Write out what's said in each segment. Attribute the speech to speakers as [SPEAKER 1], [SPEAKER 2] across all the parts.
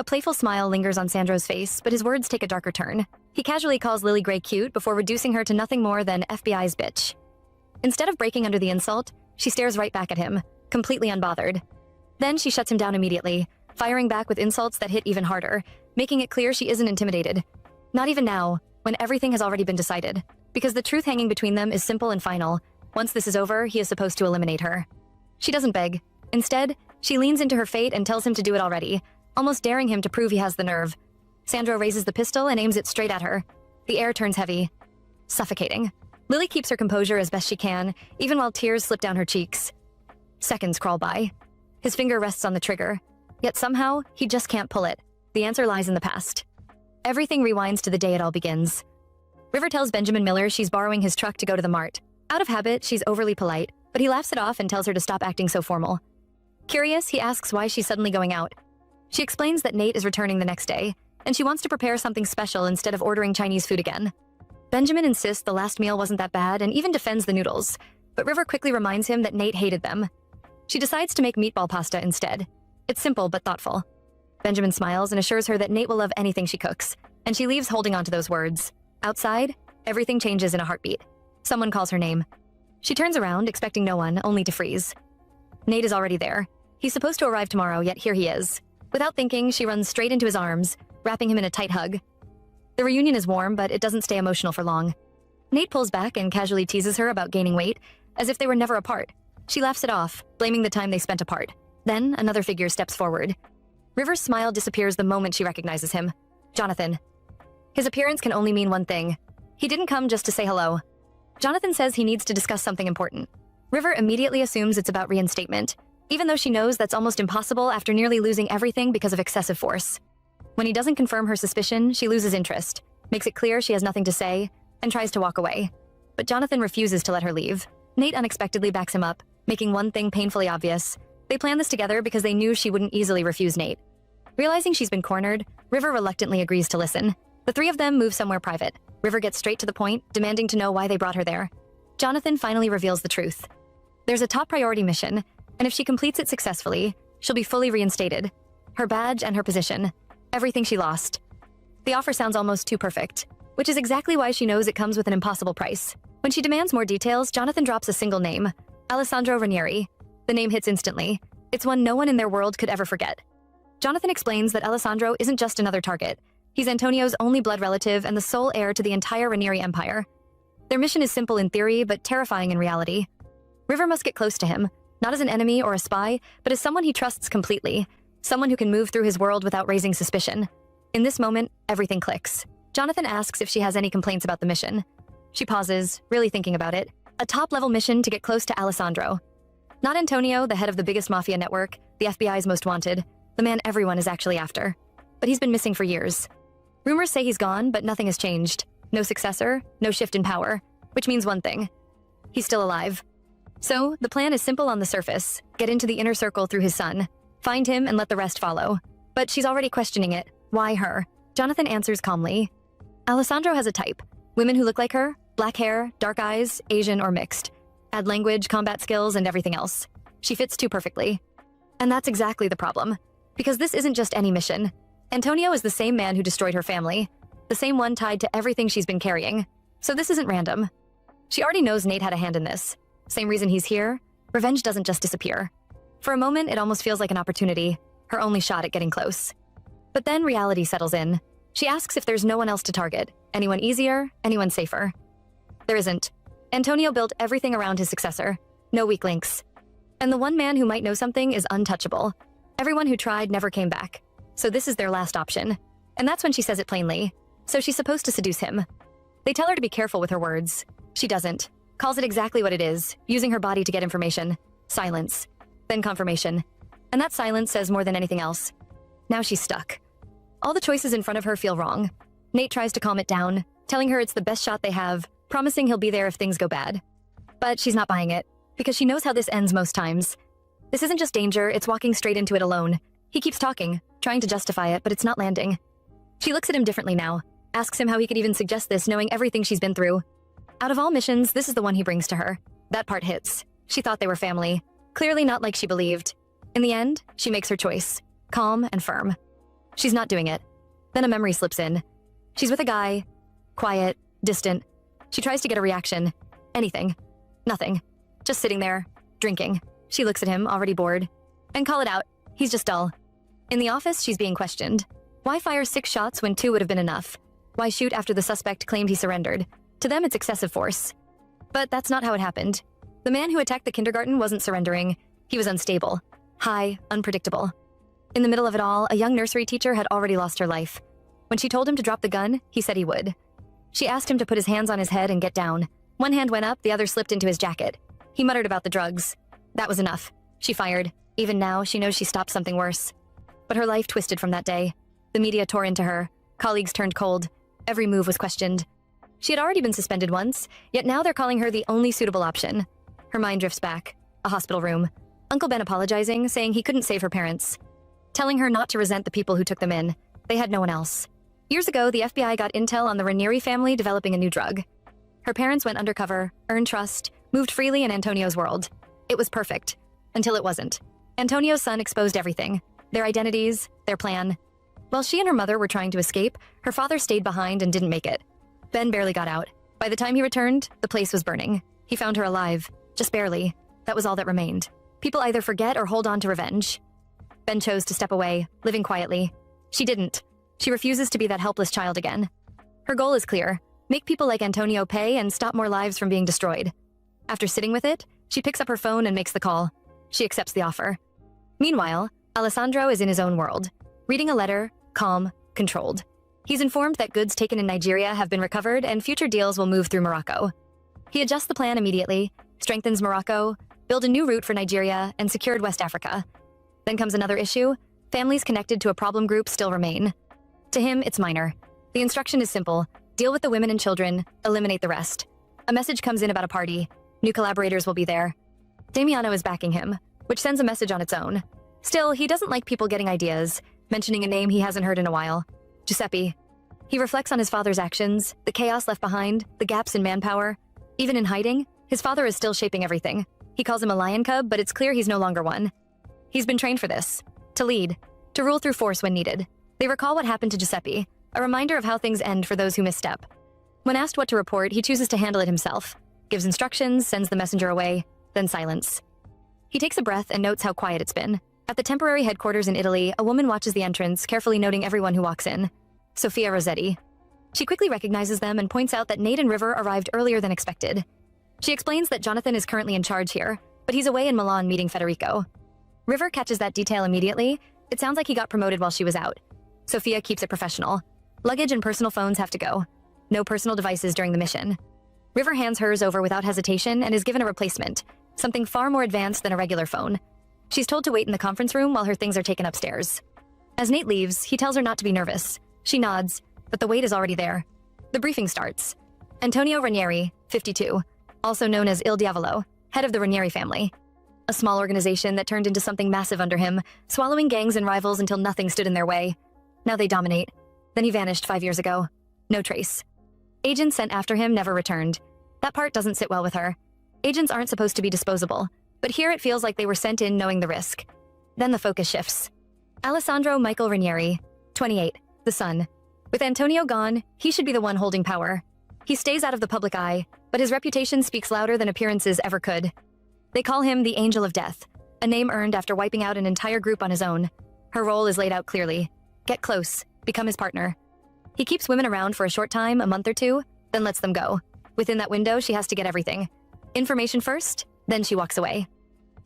[SPEAKER 1] playful smile lingers on Sandro's face, but his words take a darker turn. He casually calls Lily Gray cute before reducing her to nothing more than FBI's bitch. Instead of breaking under the insult, she stares right back at him, completely unbothered. Then she shuts him down immediately, firing back with insults that hit even harder, making it clear she isn't intimidated. Not even now, when everything has already been decided. Because the truth hanging between them is simple and final. Once this is over, he is supposed to eliminate her. She doesn't beg. Instead, she leans into her fate and tells him to do it already, almost daring him to prove he has the nerve. Sandro raises the pistol and aims it straight at her. The air turns heavy. Suffocating. Lily keeps her composure as best she can, even while tears slip down her cheeks. Seconds crawl by. His finger rests on the trigger. Yet somehow, he just can't pull it. The answer lies in the past. Everything rewinds to the day it all begins. River tells Benjamin Miller she's borrowing his truck to go to the mart. Out of habit, she's overly polite, but he laughs it off and tells her to stop acting so formal. Curious, he asks why she's suddenly going out. She explains that Nate is returning the next day, and she wants to prepare something special instead of ordering Chinese food again. Benjamin insists the last meal wasn't that bad and even defends the noodles, but River quickly reminds him that Nate hated them. She decides to make meatball pasta instead. It's simple but thoughtful. Benjamin smiles and assures her that Nate will love anything she cooks, and she leaves holding on to those words. Outside, everything changes in a heartbeat. Someone calls her name. She turns around, expecting no one, only to freeze. Nate is already there. He's supposed to arrive tomorrow, yet here he is. Without thinking, she runs straight into his arms, wrapping him in a tight hug. The reunion is warm, but it doesn't stay emotional for long. Nate pulls back and casually teases her about gaining weight, as if they were never apart. She laughs it off, blaming the time they spent apart. Then, another figure steps forward. River's smile disappears the moment she recognizes him. Jonathan. His appearance can only mean one thing. He didn't come just to say hello. Jonathan says he needs to discuss something important. River immediately assumes it's about reinstatement, even though she knows that's almost impossible after nearly losing everything because of excessive force. When he doesn't confirm her suspicion, she loses interest, makes it clear she has nothing to say, and tries to walk away. But Jonathan refuses to let her leave. Nate unexpectedly backs him up, making one thing painfully obvious. They planned this together because they knew she wouldn't easily refuse Nate. Realizing she's been cornered, River reluctantly agrees to listen. The three of them move somewhere private. River gets straight to the point, demanding to know why they brought her there. Jonathan finally reveals the truth. There's a top priority mission, and if she completes it successfully, she'll be fully reinstated. Her badge and her position. Everything she lost. The offer sounds almost too perfect, which is exactly why she knows it comes with an impossible price. When she demands more details, Jonathan drops a single name. Alessandro Ranieri. The name hits instantly. It's one no one in their world could ever forget. Jonathan explains that Alessandro isn't just another target. He's Antonio's only blood relative and the sole heir to the entire Ranieri empire. Their mission is simple in theory, but terrifying in reality. River must get close to him, not as an enemy or a spy, but as someone he trusts completely. Someone who can move through his world without raising suspicion. In this moment, everything clicks. Jonathan asks if she has any complaints about the mission. She pauses, really thinking about it. A top-level mission to get close to Alessandro. Not Antonio, the head of the biggest mafia network, the FBI's most wanted, the man everyone is actually after. But he's been missing for years. Rumors say he's gone, but nothing has changed. No successor, no shift in power, which means one thing. He's still alive. So, the plan is simple on the surface. Get into the inner circle through his son. Find him and let the rest follow. But she's already questioning it. Why her? Jonathan answers calmly. Alessandro has a type. Women who look like her, black hair, dark eyes, Asian or mixed. Add language, combat skills, and everything else. She fits too perfectly. And that's exactly the problem. Because this isn't just any mission. Antonio is the same man who destroyed her family. The same one tied to everything she's been carrying. So this isn't random. She already knows Nate had a hand in this. Same reason he's here. Revenge doesn't just disappear. For a moment, it almost feels like an opportunity. Her only shot at getting close. But then reality settles in. She asks if there's no one else to target. Anyone easier, anyone safer. There isn't. Antonio built everything around his successor. No weak links. And the one man who might know something is untouchable. Everyone who tried never came back. So this is their last option. And that's when she says it plainly. So she's supposed to seduce him. They tell her to be careful with her words. She doesn't. Calls it exactly what it is, using her body to get information. Silence. Then confirmation. And that silence says more than anything else. Now she's stuck. All the choices in front of her feel wrong. Nate tries to calm it down, telling her it's the best shot they have, promising he'll be there if things go bad. But she's not buying it, because she knows how this ends most times. This isn't just danger, it's walking straight into it alone. He keeps talking, trying to justify it, but it's not landing. She looks at him differently now, asks him how he could even suggest this knowing everything she's been through. Out of all missions, this is the one he brings to her. That part hits. She thought they were family. Clearly not like she believed. In the end, she makes her choice. Calm and firm. She's not doing it. Then a memory slips in. She's with a guy. Quiet, distant. She tries to get a reaction. Anything. Nothing. Just sitting there, drinking. She looks at him, already bored. And call it out. He's just dull. In the office, she's being questioned. Why fire 6 shots when 2 would have been enough? Why shoot after the suspect claimed he surrendered? To them, it's excessive force. But that's not how it happened. The man who attacked the kindergarten wasn't surrendering. He was unstable. High, unpredictable. In the middle of it all, a young nursery teacher had already lost her life. When she told him to drop the gun, he said he would. She asked him to put his hands on his head and get down. One hand went up, the other slipped into his jacket. He muttered about the drugs. That was enough. She fired. Even now, she knows she stopped something worse. But her life twisted from that day. The media tore into her. Colleagues turned cold. Every move was questioned. She had already been suspended once, yet now they're calling her the only suitable option. Her mind drifts back. A hospital room. Uncle Ben apologizing, saying he couldn't save her parents. Telling her not to resent the people who took them in. They had no one else. Years ago, the FBI got intel on the Ranieri family developing a new drug. Her parents went undercover, earned trust, moved freely in Antonio's world. It was perfect. Until it wasn't. Antonio's son exposed everything. Their identities, their plan. While she and her mother were trying to escape, her father stayed behind and didn't make it. Ben barely got out. By the time he returned, the place was burning. He found her alive. Just barely. That was all that remained. People either forget or hold on to revenge. Ben chose to step away, living quietly. She didn't. She refuses to be that helpless child again. Her goal is clear. Make people like Antonio pay and stop more lives from being destroyed. After sitting with it, she picks up her phone and makes the call. She accepts the offer. Meanwhile, Alessandro is in his own world. Reading a letter, calm, controlled. He's informed that goods taken in Nigeria have been recovered and future deals will move through Morocco. He adjusts the plan immediately, strengthens Morocco, built a new route for Nigeria, and secured West Africa. Then comes another issue. Families connected to a problem group still remain. To him, it's minor. The instruction is simple. Deal with the women and children, eliminate the rest. A message comes in about a party. New collaborators will be there. Damiano is backing him, which sends a message on its own. Still, he doesn't like people getting ideas, mentioning a name he hasn't heard in a while. Giuseppe. He reflects on his father's actions, the chaos left behind, the gaps in manpower. Even in hiding, his father is still shaping everything. He calls him a lion cub, but it's clear he's no longer one. He's been trained for this. To lead. To rule through force when needed. They recall what happened to Giuseppe, a reminder of how things end for those who misstep. When asked what to report, he chooses to handle it himself. Gives instructions, sends the messenger away, then silence. He takes a breath and notes how quiet it's been. At the temporary headquarters in Italy, a woman watches the entrance, carefully noting everyone who walks in. Sophia Rossetti. She quickly recognizes them and points out that Nate and River arrived earlier than expected. She explains that Jonathan is currently in charge here, but he's away in Milan meeting Federico. River catches that detail immediately. It sounds like he got promoted while she was out. Sophia keeps it professional. Luggage and personal phones have to go. No personal devices during the mission. River hands hers over without hesitation and is given a replacement, something far more advanced than a regular phone. She's told to wait in the conference room while her things are taken upstairs. As Nate leaves, he tells her not to be nervous. She nods, but the wait is already there. The briefing starts. Antonio Ranieri, 52, also known as Il Diavolo, head of the Ranieri family. A small organization that turned into something massive under him, swallowing gangs and rivals until nothing stood in their way. Now they dominate. Then he vanished 5 years ago. No trace. Agents sent after him never returned. That part doesn't sit well with her. Agents aren't supposed to be disposable, but here it feels like they were sent in knowing the risk. Then the focus shifts. Alessandro Michael Ranieri, 28, the son. With Antonio gone, he should be the one holding power. He stays out of the public eye, but his reputation speaks louder than appearances ever could. They call him the Angel of Death, a name earned after wiping out an entire group on his own. Her role is laid out clearly. Get close, become his partner. He keeps women around for a short time, a month or two, then lets them go. Within that window, she has to get everything. Information first, then she walks away.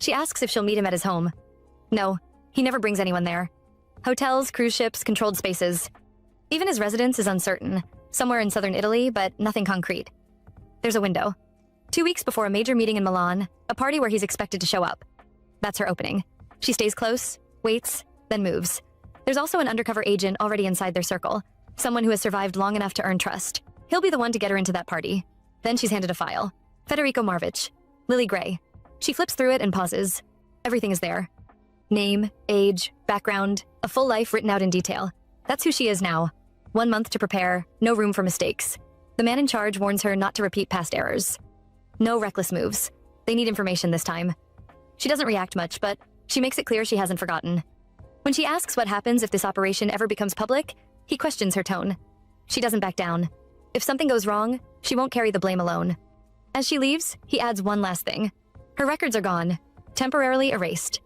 [SPEAKER 1] She asks if she'll meet him at his home. No, he never brings anyone there. Hotels, cruise ships, controlled spaces. Even his residence is uncertain, somewhere in southern Italy, but nothing concrete. There's a window. 2 weeks before a major meeting in Milan, a party where he's expected to show up. That's her opening. She stays close, waits, then moves. There's also an undercover agent already inside their circle, someone who has survived long enough to earn trust. He'll be the one to get her into that party. Then she's handed a file. Federico Marvich. Lily Gray. She flips through it and pauses. Everything is there. Name, age, background, a full life written out in detail. That's who she is now. 1 month to prepare, no room for mistakes. The man in charge warns her not to repeat past errors. No reckless moves. They need information this time. She doesn't react much, but she makes it clear she hasn't forgotten. When she asks what happens if this operation ever becomes public, he questions her tone. She doesn't back down. If something goes wrong, she won't carry the blame alone. As she leaves, he adds one last thing. Her records are gone, temporarily erased.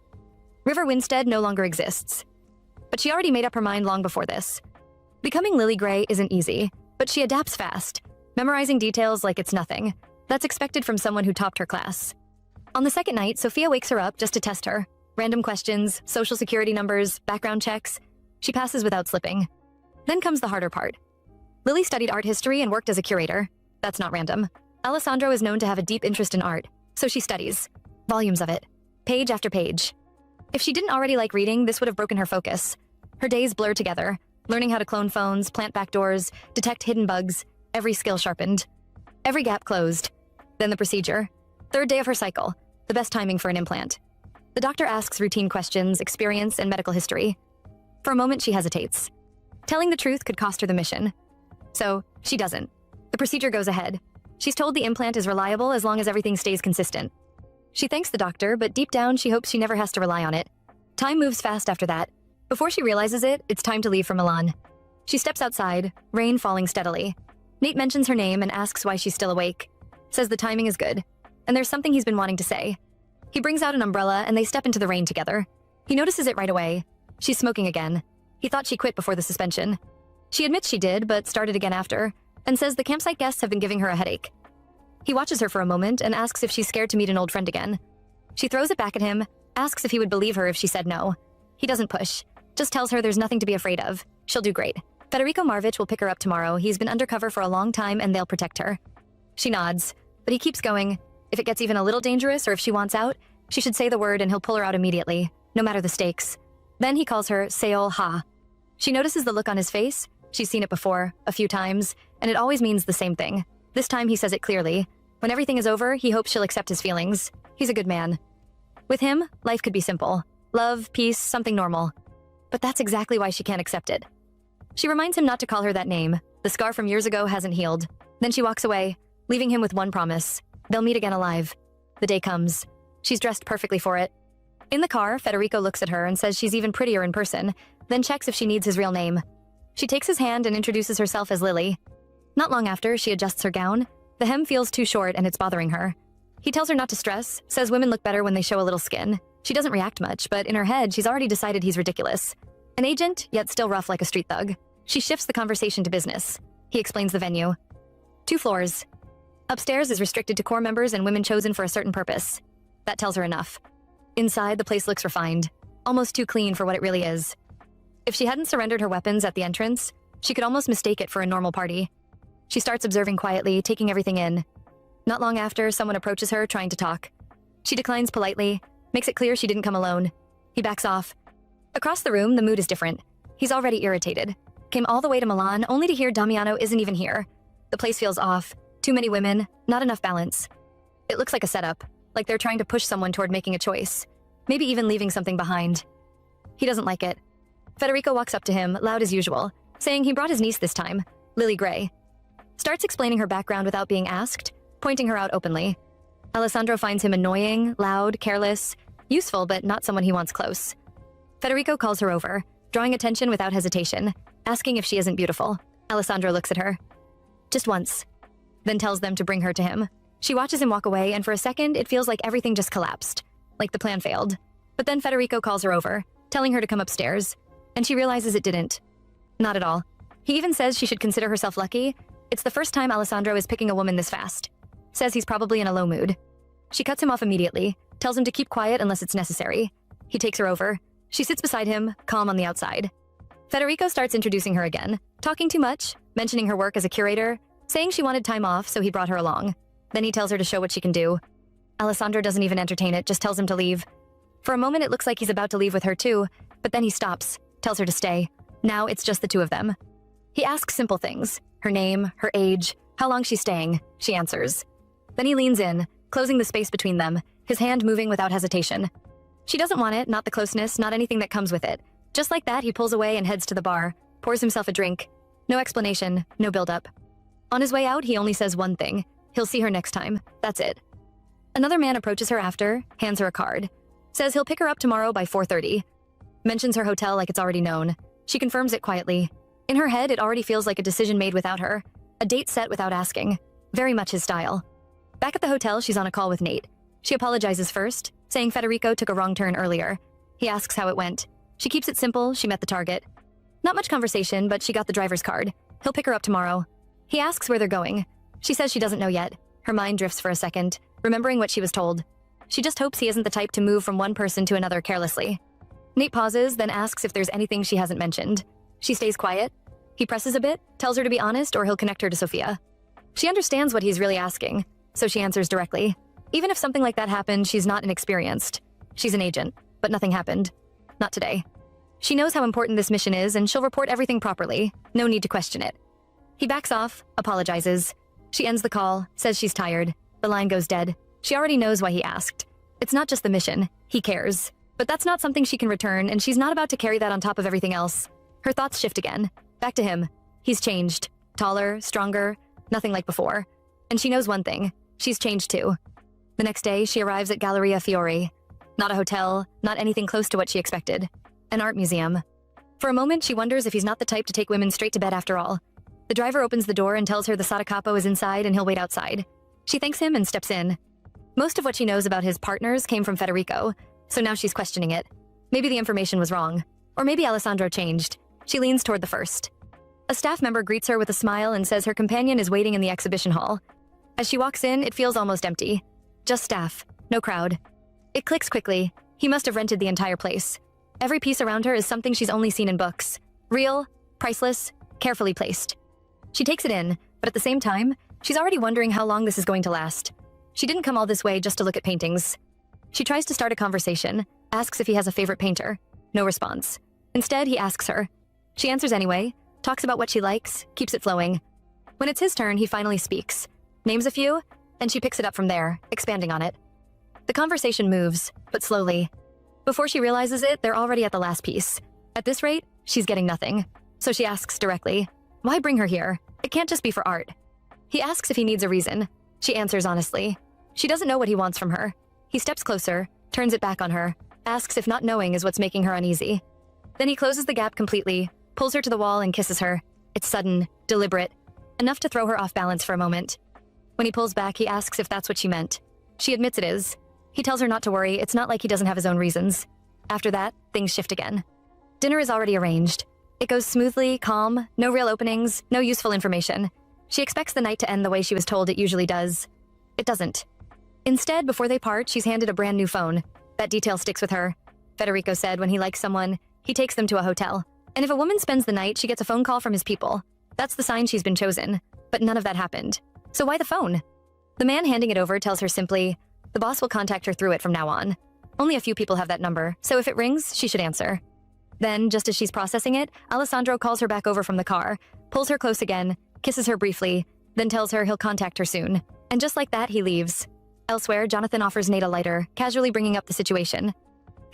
[SPEAKER 1] River Winstead no longer exists. But she already made up her mind long before this. Becoming Lily Gray isn't easy, but she adapts fast, memorizing details like it's nothing. That's expected from someone who topped her class. On the second night, Sophia wakes her up just to test her. Random questions, social security numbers, background checks. She passes without slipping. Then comes the harder part. Lily studied art history and worked as a curator. That's not random. Alessandro is known to have a deep interest in art, so she studies. Volumes of it. Page after page. If she didn't already like reading, this would have broken her focus. Her days blur together, learning how to clone phones, plant backdoors, detect hidden bugs, every skill sharpened. Every gap closed. Then the procedure. Third day of her cycle, the best timing for an implant. The doctor asks routine questions, experience, and medical history. For a moment, she hesitates. Telling the truth could cost her the mission. So, she doesn't. The procedure goes ahead. She's told the implant is reliable as long as everything stays consistent. She thanks the doctor, but deep down, she hopes she never has to rely on it. Time moves fast after that. Before she realizes it, it's time to leave for Milan. She steps outside, rain falling steadily. Nate mentions her name and asks why she's still awake. Says the timing is good, and there's something he's been wanting to say. He brings out an umbrella and they step into the rain together. He notices it right away. She's smoking again. He thought she quit before the suspension. She admits she did, but started again after, and says the campsite guests have been giving her a headache. He watches her for a moment and asks if she's scared to meet an old friend again. She throws it back at him, asks if he would believe her if she said no. He doesn't push, just tells her there's nothing to be afraid of. She'll do great. Federico Marvich will pick her up tomorrow. He's been undercover for a long time and they'll protect her. She nods, but he keeps going. If it gets even a little dangerous or if she wants out, she should say the word and he'll pull her out immediately, no matter the stakes. Then he calls her Seol Ha. She notices the look on his face. She's seen it before, a few times, and it always means the same thing. This time he says it clearly. When everything is over, he hopes she'll accept his feelings. He's a good man. With him, life could be simple. Love, peace, something normal. But that's exactly why she can't accept it. She reminds him not to call her that name. The scar from years ago hasn't healed. Then she walks away, leaving him with one promise. They'll meet again alive. The day comes. She's dressed perfectly for it. In the car, Federico looks at her and says she's even prettier in person, then checks if she needs his real name. She takes his hand and introduces herself as Lily. Not long after, she adjusts her gown. The hem feels too short and it's bothering her. He tells her not to stress, says women look better when they show a little skin. She doesn't react much, but in her head, she's already decided he's ridiculous. An agent, yet still rough like a street thug. She shifts the conversation to business. He explains the venue. 2 floors. Upstairs is restricted to core members and women chosen for a certain purpose. That tells her enough. Inside, the place looks refined, almost too clean for what it really is. If she hadn't surrendered her weapons at the entrance, she could almost mistake it for a normal party. She starts observing quietly, taking everything in. Not long after, someone approaches her, trying to talk. She declines politely, makes it clear she didn't come alone. He backs off. Across the room, the mood is different. He's already irritated. Came all the way to Milan, only to hear Damiano isn't even here. The place feels off. Too many women, not enough balance. It looks like a setup, like they're trying to push someone toward making a choice. Maybe even leaving something behind. He doesn't like it. Federico walks up to him, loud as usual, saying he brought his niece this time, Lily Gray. Starts explaining her background without being asked, pointing her out openly. Alessandro finds him annoying, loud, careless, useful but not someone he wants close. Federico calls her over, drawing attention without hesitation, asking if she isn't beautiful. Alessandro looks at her. Just once. Then tells them to bring her to him. She watches him walk away, and for a second, it feels like everything just collapsed, like the plan failed. But then Federico calls her over, telling her to come upstairs, and she realizes it didn't. Not at all. He even says she should consider herself lucky. It's the first time Alessandro is picking a woman this fast. Says he's probably in a low mood. She cuts him off immediately, tells him to keep quiet unless it's necessary. He takes her over. She sits beside him, calm on the outside. Federico starts introducing her again, talking too much, mentioning her work as a curator, saying she wanted time off, so he brought her along. Then he tells her to show what she can do. Alessandro doesn't even entertain it, just tells him to leave. For a moment, it looks like he's about to leave with her too, but then he stops, tells her to stay. Now it's just the two of them. He asks simple things, her name, her age, how long she's staying. She answers. Then he leans in, closing the space between them, his hand moving without hesitation. She doesn't want it, not the closeness, not anything that comes with it. Just like that, he pulls away and heads to the bar, pours himself a drink. No explanation, no build-up. On his way out, he only says one thing. He'll see her next time. That's it. Another man approaches her after, hands her a card. Says he'll pick her up tomorrow by 4:30. mentions her hotel like it's already known. She confirms it quietly. In her head, it already feels like a decision made without her, a date set without asking. Very much his style. Back at the hotel, she's on a call with Nate. She apologizes first, saying Federico took a wrong turn earlier. He asks how it went. She keeps it simple, she met the target. Not much conversation, but she got the driver's card. He'll pick her up tomorrow. He asks where they're going. She says she doesn't know yet. Her mind drifts for a second, remembering what she was told. She just hopes he isn't the type to move from one person to another carelessly. Nate pauses, then asks if there's anything she hasn't mentioned. She stays quiet. He presses a bit, tells her to be honest or he'll connect her to Sophia. She understands what he's really asking, so she answers directly. Even if something like that happened, she's not inexperienced. She's an agent, but nothing happened. Not today. She knows how important this mission is and she'll report everything properly. No need to question it. He backs off, apologizes. She ends the call, says she's tired. The line goes dead. She already knows why he asked. It's not just the mission. He cares. But that's not something she can return, and she's not about to carry that on top of everything else. Her thoughts shift again. Back to him. He's changed. Taller, stronger, nothing like before. And she knows one thing. She's changed too. The next day, she arrives at Galleria Fiori. Not a hotel, not anything close to what she expected. An art museum. For a moment, she wonders if he's not the type to take women straight to bed after all. The driver opens the door and tells her the Sadacapo is inside and he'll wait outside. She thanks him and steps in. Most of what she knows about his partners came from Federico, so now she's questioning it. Maybe the information was wrong. Or maybe Alessandro changed. She leans toward the first. A staff member greets her with a smile and says her companion is waiting in the exhibition hall. As she walks in, it feels almost empty. Just staff, no crowd. It clicks quickly. He must have rented the entire place. Every piece around her is something she's only seen in books. Real, priceless, carefully placed. She takes it in, but at the same time, she's already wondering how long this is going to last. She didn't come all this way just to look at paintings. She tries to start a conversation, asks if he has a favorite painter. No response. Instead, he asks her. She answers anyway, talks about what she likes, keeps it flowing. When it's his turn, he finally speaks. Names a few, and she picks it up from there, expanding on it. The conversation moves, but slowly. Before she realizes it, they're already at the last piece. At this rate, she's getting nothing. So she asks directly, why bring her here? It can't just be for art. He asks if he needs a reason. She answers honestly. She doesn't know what he wants from her. He steps closer, turns it back on her, asks if not knowing is what's making her uneasy. Then he closes the gap completely, pulls her to the wall and kisses her. It's sudden, deliberate, enough to throw her off balance for a moment. When he pulls back, he asks if that's what she meant. She admits it is. He tells her not to worry, it's not like he doesn't have his own reasons. After that, things shift again. Dinner is already arranged. It goes smoothly, calm, no real openings, no useful information. She expects the night to end the way she was told it usually does. It doesn't. Instead, before they part, she's handed a brand new phone. That detail sticks with her. Federico said when he likes someone, he takes them to a hotel. And if a woman spends the night, she gets a phone call from his people. That's the sign she's been chosen. But none of that happened. So why the phone? The man handing it over tells her simply, the boss will contact her through it from now on. Only a few people have that number, so if it rings, she should answer. Then, just as she's processing it, Alessandro calls her back over from the car, pulls her close again, kisses her briefly, then tells her he'll contact her soon. And just like that, he leaves. Elsewhere, Jonathan offers Nate a lighter, casually bringing up the situation.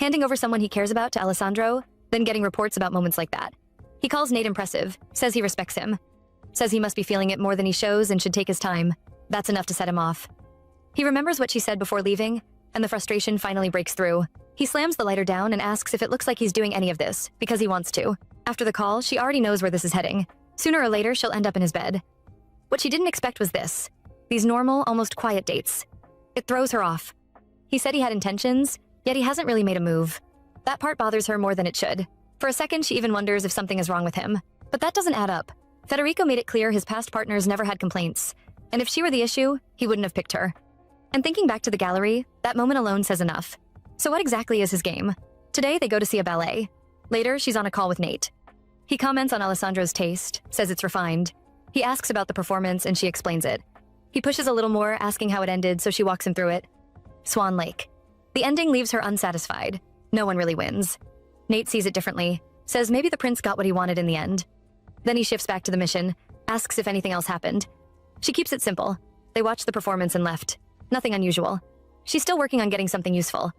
[SPEAKER 1] Handing over someone he cares about to Alessandro, then getting reports about moments like that. He calls Nate impressive, says he respects him. Says he must be feeling it more than he shows and should take his time. That's enough to set him off. He remembers what she said before leaving, and the frustration finally breaks through. He slams the lighter down and asks if it looks like he's doing any of this, because he wants to. After the call, she already knows where this is heading. Sooner or later, she'll end up in his bed. What she didn't expect was this. These normal, almost quiet dates. It throws her off. He said he had intentions, yet he hasn't really made a move. That part bothers her more than it should. For a second, she even wonders if something is wrong with him. But that doesn't add up. Federico made it clear his past partners never had complaints. And if she were the issue, he wouldn't have picked her. And thinking back to the gallery, that moment alone says enough. So what exactly is his game? Today, they go to see a ballet. Later, she's on a call with Nate. He comments on Alessandro's taste, says it's refined. He asks about the performance and she explains it. He pushes a little more, asking how it ended, so she walks him through it. Swan Lake. The ending leaves her unsatisfied. No one really wins. Nate sees it differently, says maybe the prince got what he wanted in the end. Then he shifts back to the mission, asks if anything else happened. She keeps it simple. They watched the performance and left. Nothing unusual. She's still working on getting something useful.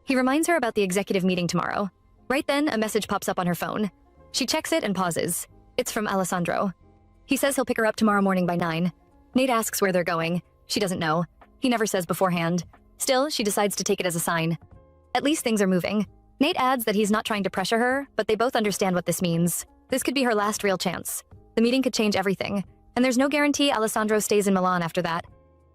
[SPEAKER 1] He reminds her about the executive meeting tomorrow. Right then, a message pops up on her phone. She checks it and pauses. It's from Alessandro. He says he'll pick her up tomorrow morning by 9. Nate asks where they're going. She doesn't know. He never says beforehand. Still, she decides to take it as a sign. At least things are moving. Nate adds that he's not trying to pressure her, but they both understand what this means. This could be her last real chance. The meeting could change everything, and there's no guarantee Alessandro stays in Milan after that.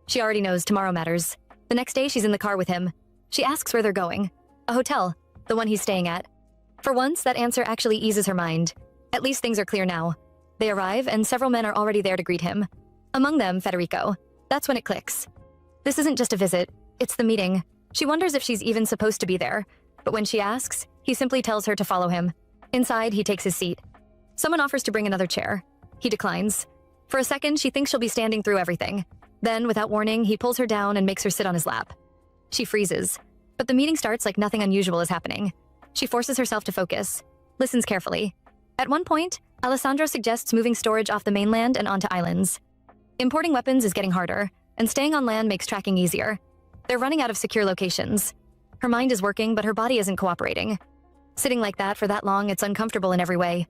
[SPEAKER 1] She already knows tomorrow matters. The next day, she's in the car with him. She asks where they're going. A hotel, the one he's staying at. For once, that answer actually eases her mind. At least things are clear now. They arrive, and several men are already there to greet him. Among them, Federico. That's when it clicks. This isn't just a visit, it's the meeting. She wonders if she's even supposed to be there, but when she asks, he simply tells her to follow him. Inside, he takes his seat. Someone offers to bring another chair. He declines. For a second, she thinks she'll be standing through everything. Then, without warning, he pulls her down and makes her sit on his lap. She freezes. But the meeting starts like nothing unusual is happening. She forces herself to focus, listens carefully. At one point, Alessandro suggests moving storage off the mainland and onto islands. Importing weapons is getting harder, and staying on land makes tracking easier. They're running out of secure locations. Her mind is working, but her body isn't cooperating. Sitting like that for that long, it's uncomfortable in every way.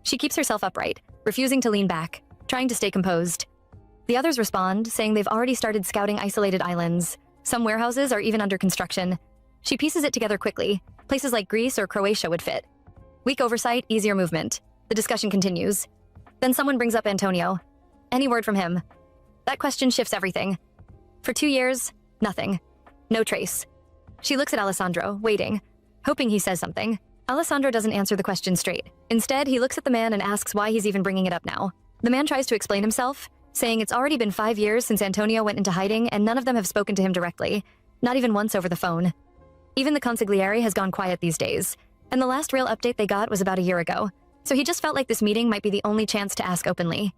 [SPEAKER 1] She keeps herself upright, refusing to lean back, trying to stay composed. The others respond, saying they've already started scouting isolated islands. Some warehouses are even under construction. She pieces it together quickly. Places like Greece or Croatia would fit. Weak oversight, easier movement. The discussion continues. Then someone brings up Antonio. Any word from him? That question shifts everything. For 2 years, nothing. No trace. She looks at Alessandro, waiting, hoping he says something. Alessandro doesn't answer the question straight. Instead, he looks at the man and asks why he's even bringing it up now. The man tries to explain himself, saying it's already been 5 years since Antonio went into hiding and none of them have spoken to him directly, not even once over the phone. Even the consigliere has gone quiet these days, and the last real update they got was about a year ago, so he just felt like this meeting might be the only chance to ask openly.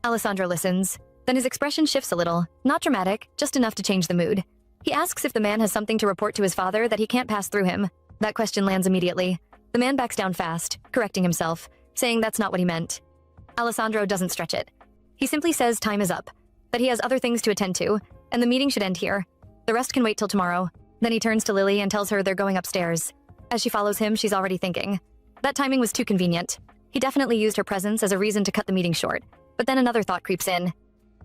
[SPEAKER 1] Alessandro listens. Then his expression shifts a little, not dramatic, just enough to change the mood. He asks if the man has something to report to his father that he can't pass through him. That question lands immediately. The man backs down fast, correcting himself, saying that's not what he meant. Alessandro doesn't stretch it. He simply says time is up, that he has other things to attend to, and the meeting should end here. The rest can wait till tomorrow. Then he turns to Lily and tells her they're going upstairs. As she follows him, she's already thinking. That timing was too convenient. He definitely used her presence as a reason to cut the meeting short. But then another thought creeps in.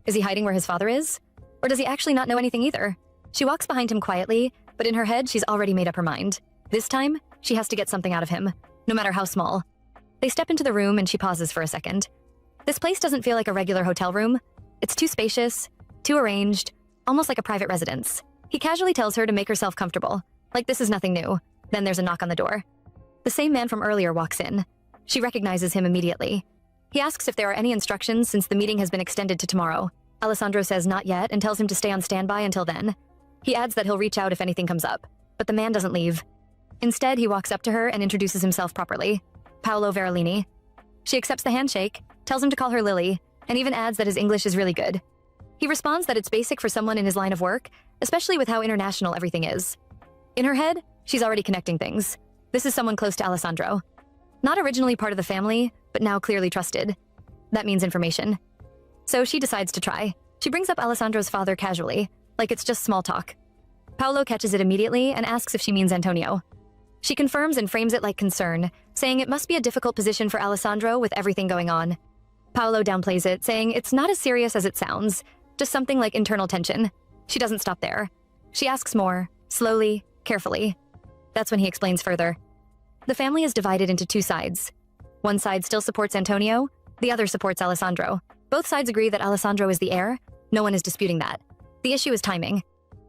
[SPEAKER 1] Is he hiding where his father is? Or does he actually not know anything either? She walks behind him quietly, but in her head, she's already made up her mind. This time, she has to get something out of him, no matter how small. They step into the room and she pauses for a second. This place doesn't feel like a regular hotel room. It's too spacious, too arranged, almost like a private residence. He casually tells her to make herself comfortable, like this is nothing new. Then there's a knock on the door. The same man from earlier walks in. She recognizes him immediately. He asks if there are any instructions since the meeting has been extended to tomorrow. Alessandro says not yet and tells him to stay on standby until then. He adds that he'll reach out if anything comes up, but the man doesn't leave. Instead, he walks up to her and introduces himself properly. Paolo Verolini. She accepts the handshake, tells him to call her Lily, and even adds that his English is really good. He responds that it's basic for someone in his line of work, especially with how international everything is. In her head, she's already connecting things. This is someone close to Alessandro. Not originally part of the family, but now clearly trusted. That means information. So she decides to try. She brings up Alessandro's father casually, like it's just small talk. Paolo catches it immediately and asks if she means Antonio. She confirms and frames it like concern, saying it must be a difficult position for Alessandro with everything going on. Paolo downplays it, saying it's not as serious as it sounds, just something like internal tension. She doesn't stop there. She asks more, slowly, carefully. That's when he explains further. The family is divided into two sides. One side still supports Antonio, the other supports Alessandro. Both sides agree that Alessandro is the heir. No one is disputing that. The issue is timing.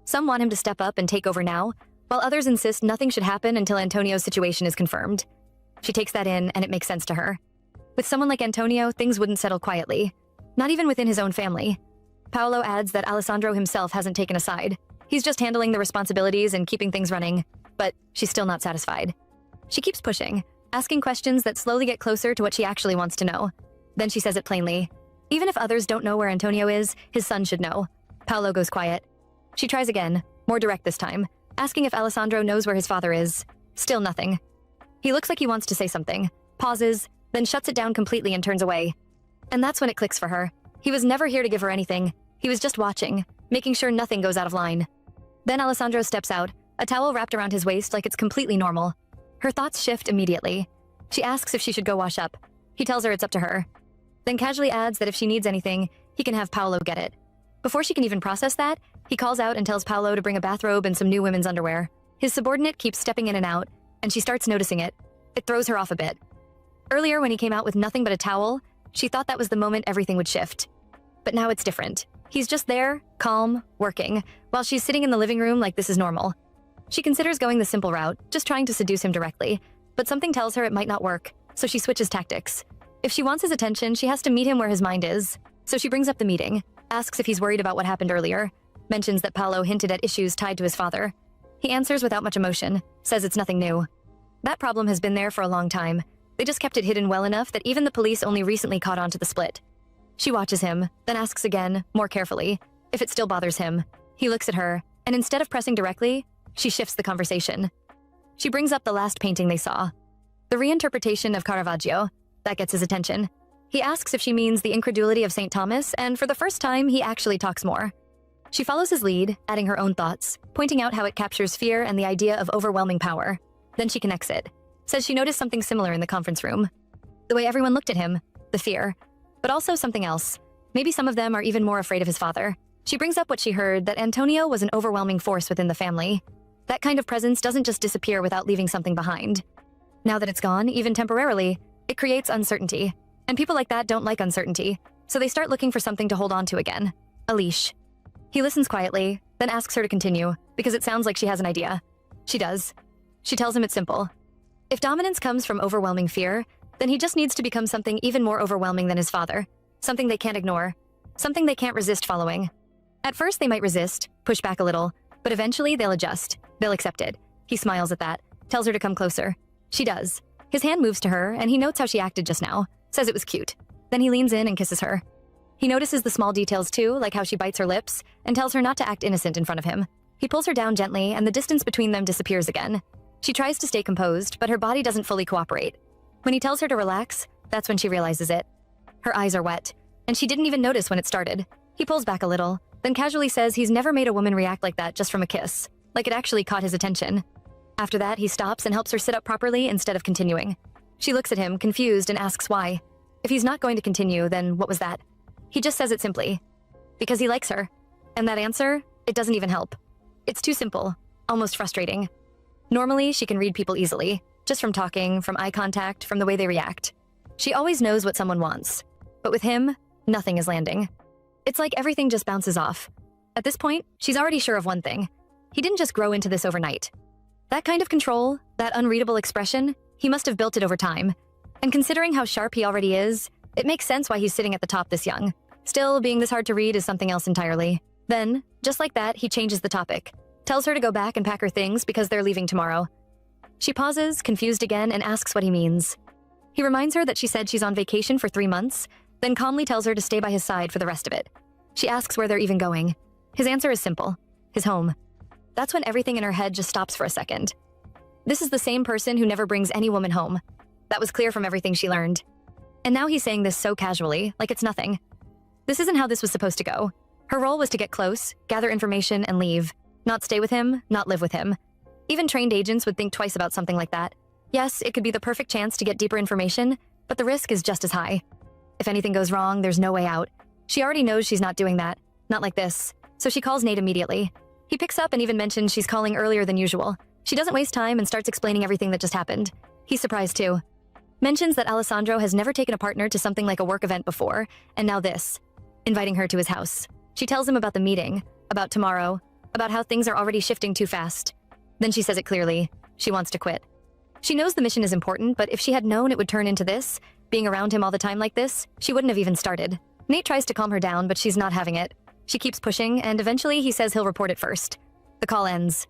[SPEAKER 1] Some want him to step up and take over now, while others insist nothing should happen until Antonio's situation is confirmed. She takes that in, and it makes sense to her. With someone like Antonio, things wouldn't settle quietly, not even within his own family. Paolo adds that Alessandro himself hasn't taken a side. He's just handling the responsibilities and keeping things running, but she's still not satisfied. She keeps pushing, asking questions that slowly get closer to what she actually wants to know. Then she says it plainly. Even if others don't know where Antonio is, his son should know. Paolo goes quiet. She tries again, more direct this time, asking if Alessandro knows where his father is. Still nothing. He looks like he wants to say something, pauses, then shuts it down completely and turns away. And that's when it clicks for her. He was never here to give her anything. He was just watching, making sure nothing goes out of line. Then Alessandro steps out, a towel wrapped around his waist like it's completely normal. Her thoughts shift immediately. She asks if she should go wash up. He tells her it's up to her. Then casually adds that if she needs anything, he can have Paolo get it. Before she can even process that, he calls out and tells Paolo to bring a bathrobe and some new women's underwear. His subordinate keeps stepping in and out, and she starts noticing it. It throws her off a bit. Earlier, when he came out with nothing but a towel, she thought that was the moment everything would shift. But now it's different. He's just there, calm, working, while she's sitting in the living room like this is normal. She considers going the simple route, just trying to seduce him directly, but something tells her it might not work, so she switches tactics. If she wants his attention, she has to meet him where his mind is. So she brings up the meeting, asks if he's worried about what happened earlier, mentions that Paolo hinted at issues tied to his father. He answers without much emotion, says it's nothing new. That problem has been there for a long time. They just kept it hidden well enough that even the police only recently caught on to the split. She watches him, then asks again, more carefully, if it still bothers him. He looks at her, and instead of pressing directly, she shifts the conversation. She brings up the last painting they saw. The reinterpretation of Caravaggio. That gets his attention. He asks if she means the incredulity of St. Thomas, and for the first time, he actually talks more. She follows his lead, adding her own thoughts, pointing out how it captures fear and the idea of overwhelming power. Then she connects it. Says she noticed something similar in the conference room. The way everyone looked at him, the fear, but also something else. Maybe some of them are even more afraid of his father. She brings up what she heard, that Antonio was an overwhelming force within the family. That kind of presence doesn't just disappear without leaving something behind. Now that it's gone, even temporarily, it creates uncertainty. And people like that don't like uncertainty, so they start looking for something to hold on to again. A leash. He listens quietly, then asks her to continue, because it sounds like she has an idea. She does. She tells him it's simple. If dominance comes from overwhelming fear, then he just needs to become something even more overwhelming than his father. Something they can't ignore. Something they can't resist following. At first they might resist, push back a little, but eventually they'll adjust. They'll accept it. He smiles at that, tells her to come closer. She does. His hand moves to her, and he notes how she acted just now, says it was cute. Then he leans in and kisses her. He notices the small details too, like how she bites her lips, and tells her not to act innocent in front of him. He pulls her down gently, and the distance between them disappears again. She tries to stay composed, but her body doesn't fully cooperate. When he tells her to relax, that's when she realizes it. Her eyes are wet, and she didn't even notice when it started. He pulls back a little, then casually says he's never made a woman react like that just from a kiss, like it actually caught his attention. After that, he stops and helps her sit up properly instead of continuing. She looks at him, confused, and asks why. If he's not going to continue, then what was that? He just says it simply. Because he likes her. And that answer, it doesn't even help. It's too simple, almost frustrating. Normally, she can read people easily, just from talking, from eye contact, from the way they react. She always knows what someone wants. But with him, nothing is landing. It's like everything just bounces off. At this point, she's already sure of one thing. He didn't just grow into this overnight. That kind of control, that unreadable expression, he must have built it over time. And considering how sharp he already is, it makes sense why he's sitting at the top this young. Still, being this hard to read is something else entirely. Then, just like that, he changes the topic. Tells her to go back and pack her things because they're leaving tomorrow. She pauses, confused again, and asks what he means. He reminds her that she said she's on vacation for 3 months, then calmly tells her to stay by his side for the rest of it. She asks where they're even going. His answer is simple. His home. That's when everything in her head just stops for a second. This is the same person who never brings any woman home. That was clear from everything she learned. And now he's saying this so casually, like it's nothing. This isn't how this was supposed to go. Her role was to get close, gather information, and leave. Not stay with him, not live with him. Even trained agents would think twice about something like that. Yes, it could be the perfect chance to get deeper information, but the risk is just as high. If anything goes wrong, there's no way out. She already knows she's not doing that. Not like this. So she calls Nate immediately. He picks up and even mentions she's calling earlier than usual. She doesn't waste time and starts explaining everything that just happened. He's surprised too. Mentions that Alessandro has never taken a partner to something like a work event before, and now this. Inviting her to his house. She tells him about the meeting, about tomorrow, about how things are already shifting too fast. Then she says it clearly. She wants to quit. She knows the mission is important, but if she had known it would turn into this, being around him all the time like this, she wouldn't have even started. Nate tries to calm her down, but she's not having it. She keeps pushing, and eventually he says he'll report it first. The call ends.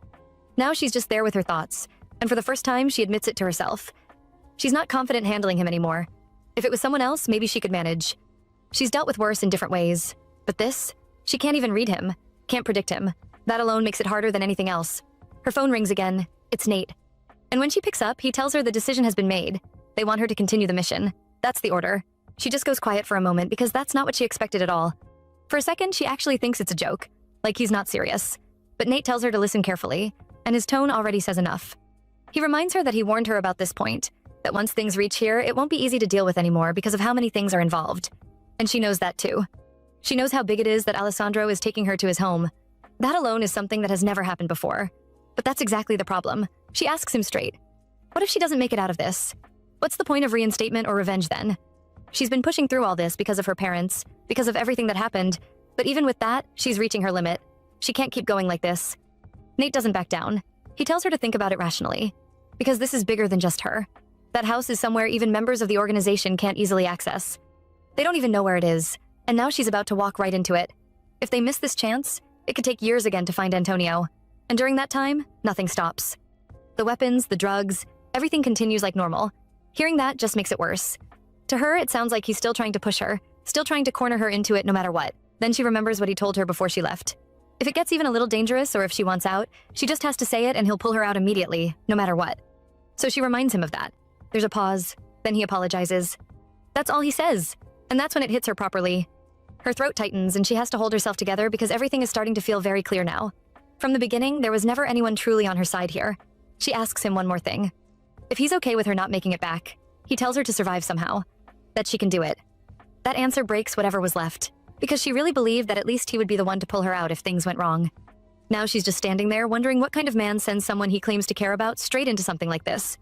[SPEAKER 1] Now she's just there with her thoughts, and for the first time, she admits it to herself. She's not confident handling him anymore. If it was someone else, maybe she could manage. She's dealt with worse in different ways. But this? She can't even read him. Can't predict him. That alone makes it harder than anything else. Her phone rings again. It's Nate. And when she picks up, he tells her the decision has been made. They want her to continue the mission. That's the order. She just goes quiet for a moment because that's not what she expected at all. For a second, she actually thinks it's a joke, like he's not serious. But Nate tells her to listen carefully, and his tone already says enough. He reminds her that he warned her about this point, that once things reach here, it won't be easy to deal with anymore because of how many things are involved. And she knows that too. She knows how big it is that Alessandro is taking her to his home. That alone is something that has never happened before. But that's exactly the problem. She asks him straight. What if she doesn't make it out of this? What's the point of reinstatement or revenge then? She's been pushing through all this because of her parents, because of everything that happened, but even with that, she's reaching her limit. She can't keep going like this. Nate doesn't back down. He tells her to think about it rationally. Because this is bigger than just her. That house is somewhere even members of the organization can't easily access. They don't even know where it is, and now she's about to walk right into it. If they miss this chance, it could take years again to find Antonio. And during that time, nothing stops. The weapons, the drugs, everything continues like normal. Hearing that just makes it worse. To her, it sounds like he's still trying to push her, still trying to corner her into it no matter what. Then she remembers what he told her before she left. If it gets even a little dangerous or if she wants out, she just has to say it and he'll pull her out immediately, no matter what. So she reminds him of that. There's a pause, then he apologizes. That's all he says, and that's when it hits her properly. Her throat tightens and she has to hold herself together because everything is starting to feel very clear now. From the beginning, there was never anyone truly on her side here. She asks him one more thing. If he's okay with her not making it back, he tells her to survive somehow, that she can do it. That answer breaks whatever was left, because she really believed that at least he would be the one to pull her out if things went wrong. Now she's just standing there wondering what kind of man sends someone he claims to care about straight into something like this.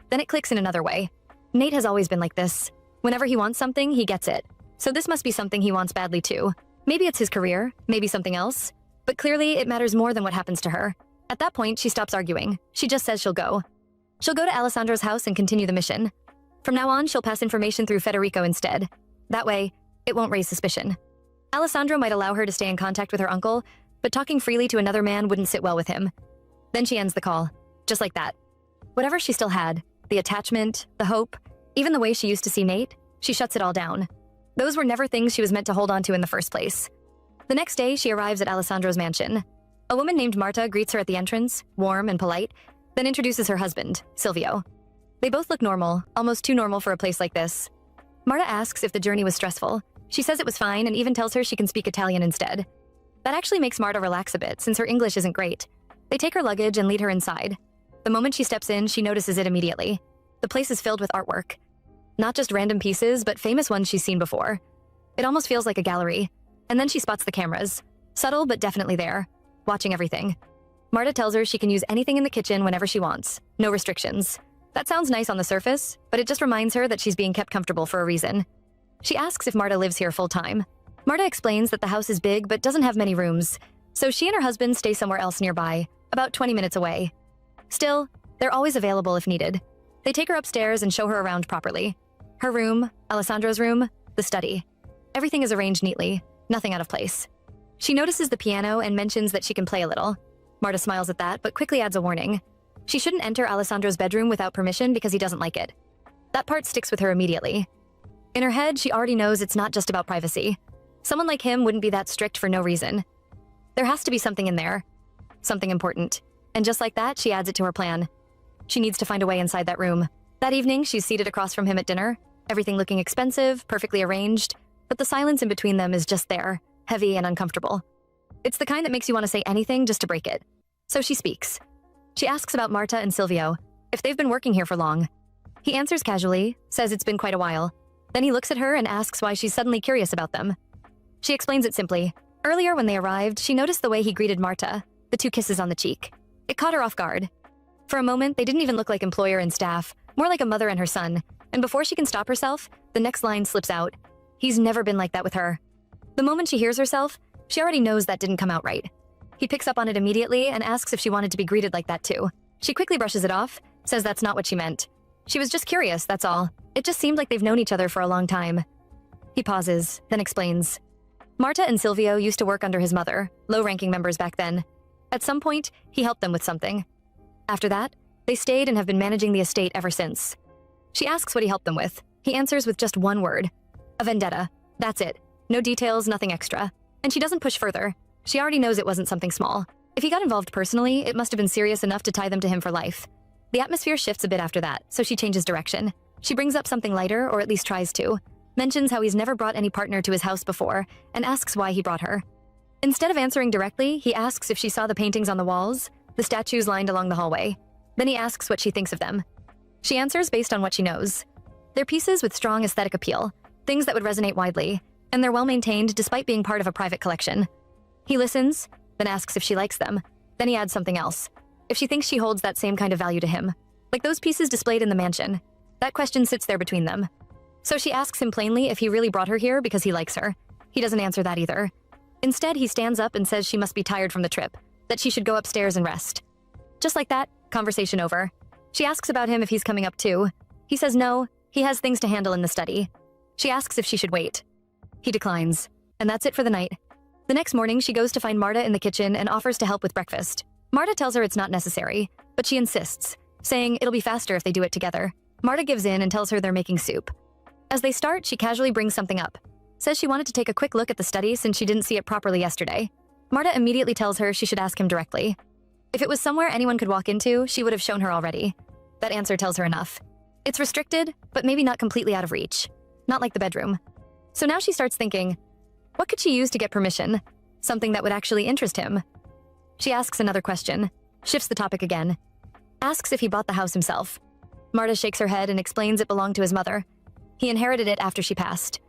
[SPEAKER 1] Then it clicks in another way. Nate has always been like this. Whenever he wants something, he gets it. So this must be something he wants badly too. Maybe it's his career, maybe something else. But clearly, it matters more than what happens to her. At that point, she stops arguing. She just says she'll go. She'll go to Alessandro's house and continue the mission. From now on, she'll pass information through Federico instead. That way, it won't raise suspicion. Alessandro might allow her to stay in contact with her uncle, but talking freely to another man wouldn't sit well with him. Then she ends the call, just like that. Whatever she still had, the attachment, the hope, even the way she used to see Nate, she shuts it all down. Those were never things she was meant to hold on to in the first place. The next day, she arrives at Alessandro's mansion. A woman named Marta greets her at the entrance, warm and polite, then introduces her husband, Silvio. They both look normal, almost too normal for a place like this. Marta asks if the journey was stressful. She says it was fine and even tells her she can speak Italian instead. That actually makes Marta relax a bit since her English isn't great. They take her luggage and lead her inside. The moment she steps in, she notices it immediately. The place is filled with artwork. Not just random pieces, but famous ones she's seen before. It almost feels like a gallery. And then she spots the cameras. Subtle, but definitely there. Watching everything. Marta tells her she can use anything in the kitchen whenever she wants. No restrictions. That sounds nice on the surface, but it just reminds her that she's being kept comfortable for a reason. She asks if Marta lives here full-time. Marta explains that the house is big but doesn't have many rooms, so she and her husband stay somewhere else nearby, about 20 minutes away. Still, they're always available if needed. They take her upstairs and show her around properly. Her room, Alessandro's room, the study. Everything is arranged neatly, nothing out of place. She notices the piano and mentions that she can play a little. Marta smiles at that, but quickly adds a warning. She shouldn't enter Alessandro's bedroom without permission because he doesn't like it. That part sticks with her immediately. In her head, she already knows it's not just about privacy. Someone like him wouldn't be that strict for no reason. There has to be something in there. Something important. And just like that, she adds it to her plan. She needs to find a way inside that room. That evening, she's seated across from him at dinner, everything looking expensive, perfectly arranged, but the silence in between them is just there, heavy and uncomfortable. It's the kind that makes you want to say anything just to break it. So she speaks. She asks about Marta and Silvio, if they've been working here for long. He answers casually, says it's been quite a while. Then he looks at her and asks why she's suddenly curious about them. She explains it simply. Earlier when they arrived, she noticed the way he greeted Marta, the 2 kisses on the cheek. It caught her off guard. For a moment, they didn't even look like employer and staff, more like a mother and her son, and before she can stop herself, the next line slips out. He's never been like that with her. The moment she hears herself, she already knows that didn't come out right. He picks up on it immediately and asks if she wanted to be greeted like that too. She quickly brushes it off, says that's not what she meant. She was just curious, that's all. It just seemed like they've known each other for a long time. He pauses, then explains. Marta and Silvio used to work under his mother, low-ranking members back then. At some point, he helped them with something. After that, they stayed and have been managing the estate ever since. She asks what he helped them with. He answers with just one word. A vendetta. That's it. No details, nothing extra. And she doesn't push further. She already knows it wasn't something small. If he got involved personally, it must have been serious enough to tie them to him for life. The atmosphere shifts a bit after that, so she changes direction. She brings up something lighter, or at least tries to. Mentions how he's never brought any partner to his house before, and asks why he brought her. Instead of answering directly, he asks if she saw the paintings on the walls, the statues lined along the hallway. Then he asks what she thinks of them. She answers based on what she knows. They're pieces with strong aesthetic appeal, things that would resonate widely, and they're well-maintained despite being part of a private collection. He listens, then asks if she likes them. Then he adds something else. If she thinks she holds that same kind of value to him. like those pieces displayed in the mansion. That question sits there between them. So she asks him plainly if he really brought her here because he likes her. He doesn't answer that either. Instead, he stands up and says she must be tired from the trip, that she should go upstairs and rest. Just like that, conversation over. She asks about him if he's coming up too. He says no, he has things to handle in the study. She asks if she should wait. He declines. And that's it for the night. The next morning, she goes to find Marta in the kitchen and offers to help with breakfast. Marta tells her it's not necessary, but she insists, saying it'll be faster if they do it together. Marta gives in and tells her they're making soup. As they start, she casually brings something up. Says she wanted to take a quick look at the study since she didn't see it properly yesterday. Marta immediately tells her she should ask him directly. If it was somewhere anyone could walk into, she would have shown her already. That answer tells her enough. It's restricted, but maybe not completely out of reach. Not like the bedroom. So now she starts thinking, what could she use to get permission? Something that would actually interest him. She asks another question, shifts the topic again. Asks if he bought the house himself. Marta shakes her head and explains it belonged to his mother. He inherited it after she passed.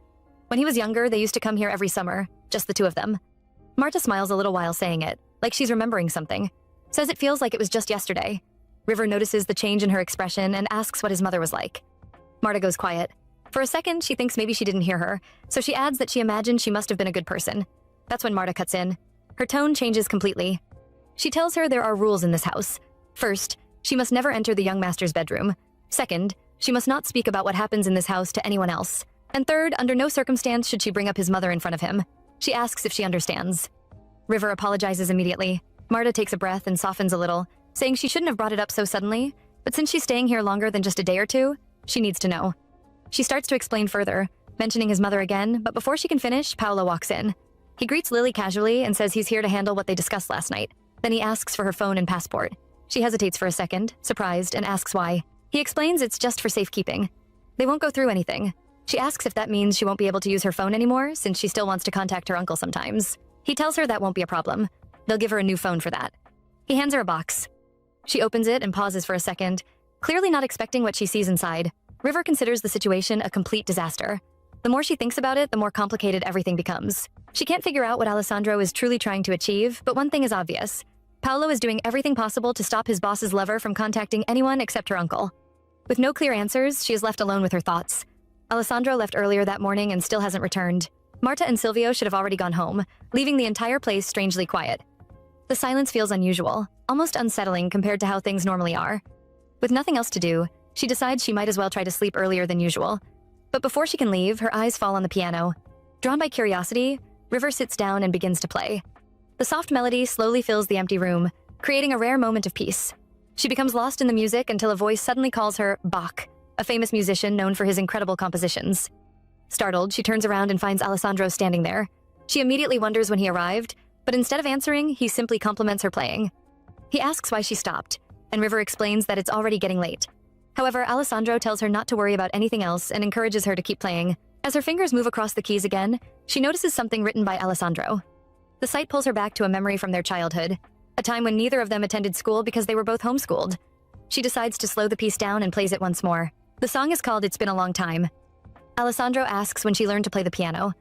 [SPEAKER 1] When he was younger, they used to come here every summer, just the two of them. Marta smiles a little while saying it, like she's remembering something. Says it feels like it was just yesterday. River notices the change in her expression and asks what his mother was like. Marta goes quiet. For a second, she thinks maybe she didn't hear her, so she adds that she imagined she must have been a good person. That's when Marta cuts in. Her tone changes completely. She tells her there are rules in this house. First, she must never enter the young master's bedroom. Second, she must not speak about what happens in this house to anyone else. And third, under no circumstance should she bring up his mother in front of him. She asks if she understands. River apologizes immediately. Marta takes a breath and softens a little, saying she shouldn't have brought it up so suddenly, but since she's staying here longer than just a day or two, she needs to know. She starts to explain further, mentioning his mother again, but before she can finish, Paolo walks in. He greets Lily casually and says he's here to handle what they discussed last night. Then he asks for her phone and passport. She hesitates for a second, surprised, and asks why. He explains it's just for safekeeping. They won't go through anything. She asks if that means she won't be able to use her phone anymore, since she still wants to contact her uncle sometimes. He tells her that won't be a problem. They'll give her a new phone for that. He hands her a box. She opens it and pauses for a second, clearly not expecting what she sees inside. River considers the situation a complete disaster. The more she thinks about it, the more complicated everything becomes. She can't figure out what Alessandro is truly trying to achieve, but one thing is obvious. Paolo is doing everything possible to stop his boss's lover from contacting anyone except her uncle. With no clear answers, she is left alone with her thoughts. Alessandro left earlier that morning and still hasn't returned. Marta and Silvio should have already gone home, leaving the entire place strangely quiet. The silence feels unusual, almost unsettling compared to how things normally are. With nothing else to do, she decides she might as well try to sleep earlier than usual. But before she can leave, her eyes fall on the piano. Drawn by curiosity, River sits down and begins to play. The soft melody slowly fills the empty room, creating a rare moment of peace. She becomes lost in the music until a voice suddenly calls her Bach, a famous musician known for his incredible compositions. Startled, she turns around and finds Alessandro standing there. She immediately wonders when he arrived, but instead of answering, he simply compliments her playing. He asks why she stopped, and River explains that it's already getting late. However, Alessandro tells her not to worry about anything else and encourages her to keep playing. As her fingers move across the keys again, she notices something written by Alessandro. The sight pulls her back to a memory from their childhood, a time when neither of them attended school because they were both homeschooled. She decides to slow the piece down and plays it once more. The song is called It's Been a Long Time. Alessandro asks when she learned to play the piano.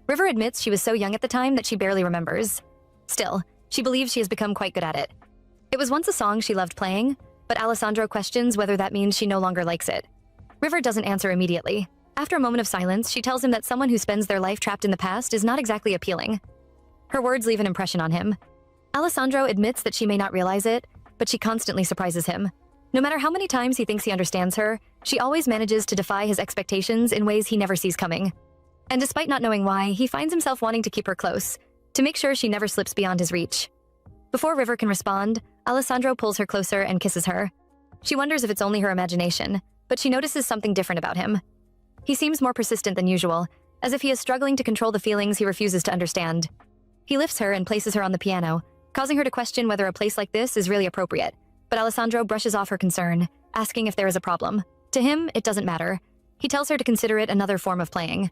[SPEAKER 1] River admits she was so young at the time that she barely remembers. Still, she believes she has become quite good at it. It was once a song she loved playing, but Alessandro questions whether that means she no longer likes it. River doesn't answer immediately. After a moment of silence, she tells him that someone who spends their life trapped in the past is not exactly appealing. Her words leave an impression on him. Alessandro admits that she may not realize it, but she constantly surprises him. No matter how many times he thinks he understands her, she always manages to defy his expectations in ways he never sees coming. And despite not knowing why, he finds himself wanting to keep her close, to make sure she never slips beyond his reach. Before River can respond, Alessandro pulls her closer and kisses her. She wonders if it's only her imagination, but she notices something different about him. He seems more persistent than usual, as if he is struggling to control the feelings he refuses to understand. He lifts her and places her on the piano, causing her to question whether a place like this is really appropriate. But Alessandro brushes off her concern, asking if there is a problem. To him, it doesn't matter. He tells her to consider it another form of playing.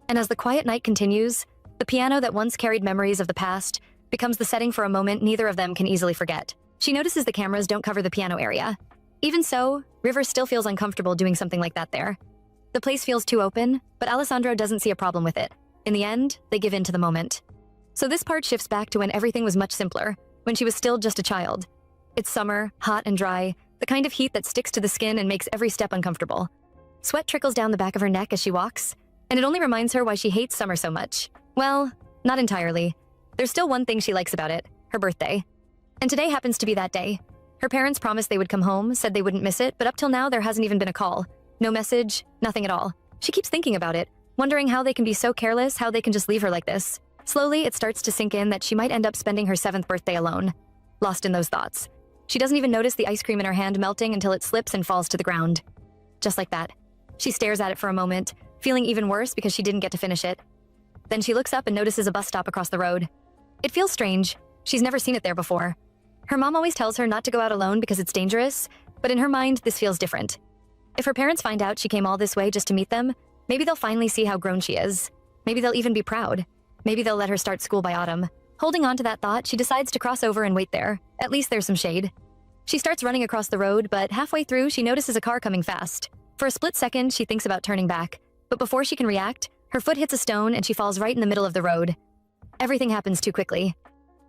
[SPEAKER 1] And as the quiet night continues, the piano that once carried memories of the past becomes the setting for a moment neither of them can easily forget. She notices the cameras don't cover the piano area. Even so, River still feels uncomfortable doing something like that there. The place feels too open, but Alessandro doesn't see a problem with it. In the end, they give in to the moment. So this part shifts back to when everything was much simpler, when she was still just a child. It's summer, hot and dry, the kind of heat that sticks to the skin and makes every step uncomfortable. Sweat trickles down the back of her neck as she walks, and it only reminds her why she hates summer so much. Well, not entirely. There's still one thing she likes about it, her birthday. And today happens to be that day. Her parents promised they would come home, said they wouldn't miss it, but up till now there hasn't even been a call. No message, nothing at all. She keeps thinking about it, wondering how they can be so careless, how they can just leave her like this. Slowly, it starts to sink in that she might end up spending her 7th birthday alone. Lost in those thoughts. She doesn't even notice the ice cream in her hand melting until it slips and falls to the ground. Just like that. She stares at it for a moment, feeling even worse because she didn't get to finish it. Then she looks up and notices a bus stop across the road. It feels strange. She's never seen it there before. Her mom always tells her not to go out alone because it's dangerous, but in her mind, this feels different. If her parents find out she came all this way just to meet them, maybe they'll finally see how grown she is. Maybe they'll even be proud. Maybe they'll let her start school by autumn. Holding on to that thought, she decides to cross over and wait there. At least there's some shade. She starts running across the road, but halfway through, she notices a car coming fast. For a split second, she thinks about turning back, but before she can react, her foot hits a stone and she falls right in the middle of the road. Everything happens too quickly.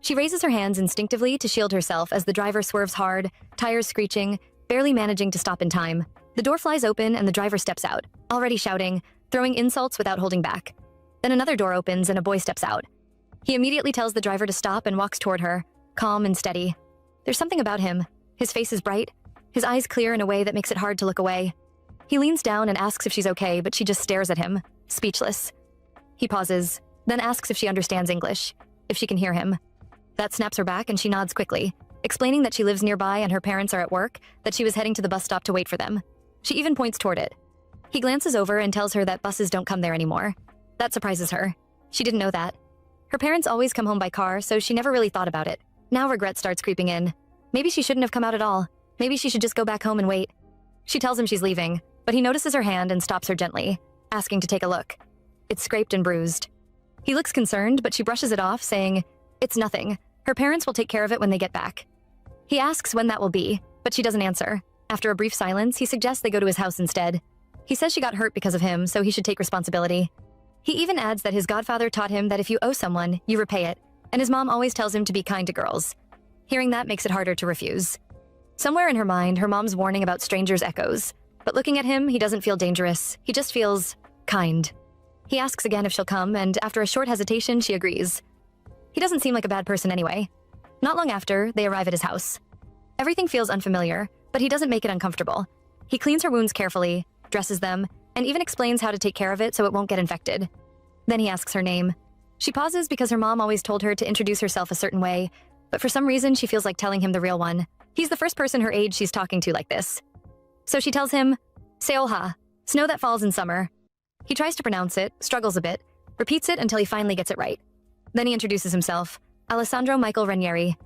[SPEAKER 1] She raises her hands instinctively to shield herself as the driver swerves hard, tires screeching, barely managing to stop in time. The door flies open and the driver steps out, already shouting, throwing insults without holding back. Then another door opens and a boy steps out. He immediately tells the driver to stop and walks toward her, calm and steady. There's something about him. His face is bright, his eyes clear in a way that makes it hard to look away. He leans down and asks if she's okay, but she just stares at him, speechless. He pauses, then asks if she understands English, if she can hear him. That snaps her back and she nods quickly, explaining that she lives nearby and her parents are at work, that she was heading to the bus stop to wait for them. She even points toward it. He glances over and tells her that buses don't come there anymore. That surprises her. She didn't know that. Her parents always come home by car, so she never really thought about it. Now regret starts creeping in. Maybe she shouldn't have come out at all. Maybe she should just go back home and wait. She tells him she's leaving, but he notices her hand and stops her gently, asking to take a look. It's scraped and bruised. He looks concerned, but she brushes it off, saying, "It's nothing. Her parents will take care of it when they get back." He asks when that will be, but she doesn't answer. After a brief silence, he suggests they go to his house instead. He says she got hurt because of him, so he should take responsibility. He even adds that his godfather taught him that if you owe someone, you repay it, and his mom always tells him to be kind to girls. Hearing that makes it harder to refuse. Somewhere in her mind, her mom's warning about strangers echoes, but looking at him, he doesn't feel dangerous. He just feels kind. He asks again if she'll come, and after a short hesitation, she agrees. He doesn't seem like a bad person anyway. Not long after, they arrive at his house. Everything feels unfamiliar, but he doesn't make it uncomfortable. He cleans her wounds carefully, dresses them, and even explains how to take care of it so it won't get infected. Then he asks her name. She pauses because her mom always told her to introduce herself a certain way, but for some reason she feels like telling him the real one. He's the first person her age she's talking to like this. So she tells him, Seolha, snow that falls in summer. He tries to pronounce it, struggles a bit, repeats it until he finally gets it right. Then he introduces himself, Alessandro Michael Ranieri.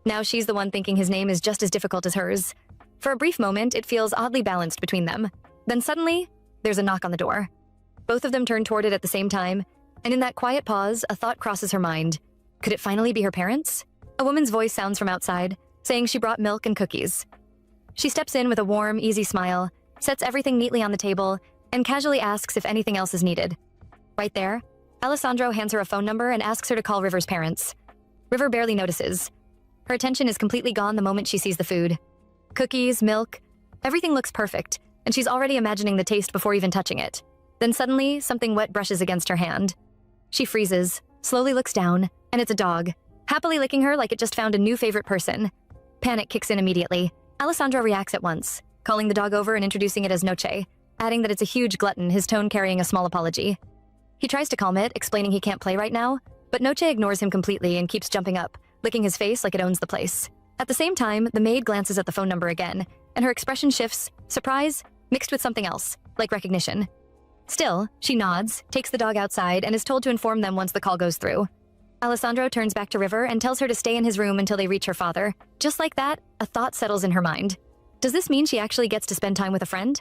[SPEAKER 1] Now she's the one thinking his name is just as difficult as hers. For a brief moment, it feels oddly balanced between them. Then suddenly, there's a knock on the door. Both of them turn toward it at the same time, and in that quiet pause, a thought crosses her mind. Could it finally be her parents? A woman's voice sounds from outside, saying she brought milk and cookies. She steps in with a warm, easy smile, sets everything neatly on the table, and casually asks if anything else is needed. Right there, Alessandro hands her a phone number and asks her to call River's parents. River barely notices. Her attention is completely gone the moment she sees the food. Cookies, milk, everything looks perfect, and she's already imagining the taste before even touching it. Then suddenly, something wet brushes against her hand. She freezes, slowly looks down, and it's a dog, happily licking her like it just found a new favorite person. Panic kicks in immediately. Alessandro reacts at once, calling the dog over and introducing it as Noche, adding that it's a huge glutton, his tone carrying a small apology. He tries to calm it, explaining he can't play right now, but Noche ignores him completely and keeps jumping up, licking his face like it owns the place. At the same time, the maid glances at the phone number again, and her expression shifts, surprise, mixed with something else, like recognition. Still, she nods, takes the dog outside, and is told to inform them once the call goes through. Alessandro turns back to River and tells her to stay in his room until they reach her father. Just like that, a thought settles in her mind. Does this mean she actually gets to spend time with a friend?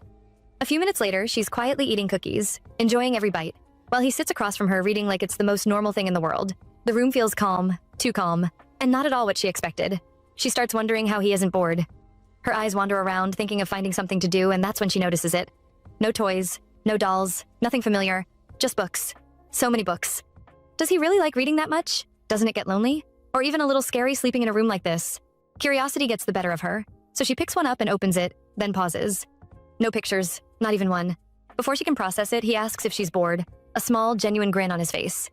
[SPEAKER 1] A few minutes later, she's quietly eating cookies, enjoying every bite, while he sits across from her reading like it's the most normal thing in the world. The room feels calm, too calm, and not at all what she expected. She starts wondering how he isn't bored. Her eyes wander around, thinking of finding something to do, and that's when she notices it. No toys, no dolls, nothing familiar, just books. So many books. Does he really like reading that much? Doesn't it get lonely? Or even a little scary sleeping in a room like this? Curiosity gets the better of her, So she picks one up and opens it, then pauses. No pictures, not even one. Before she can process it, he asks if she's bored, a small, genuine grin on his face.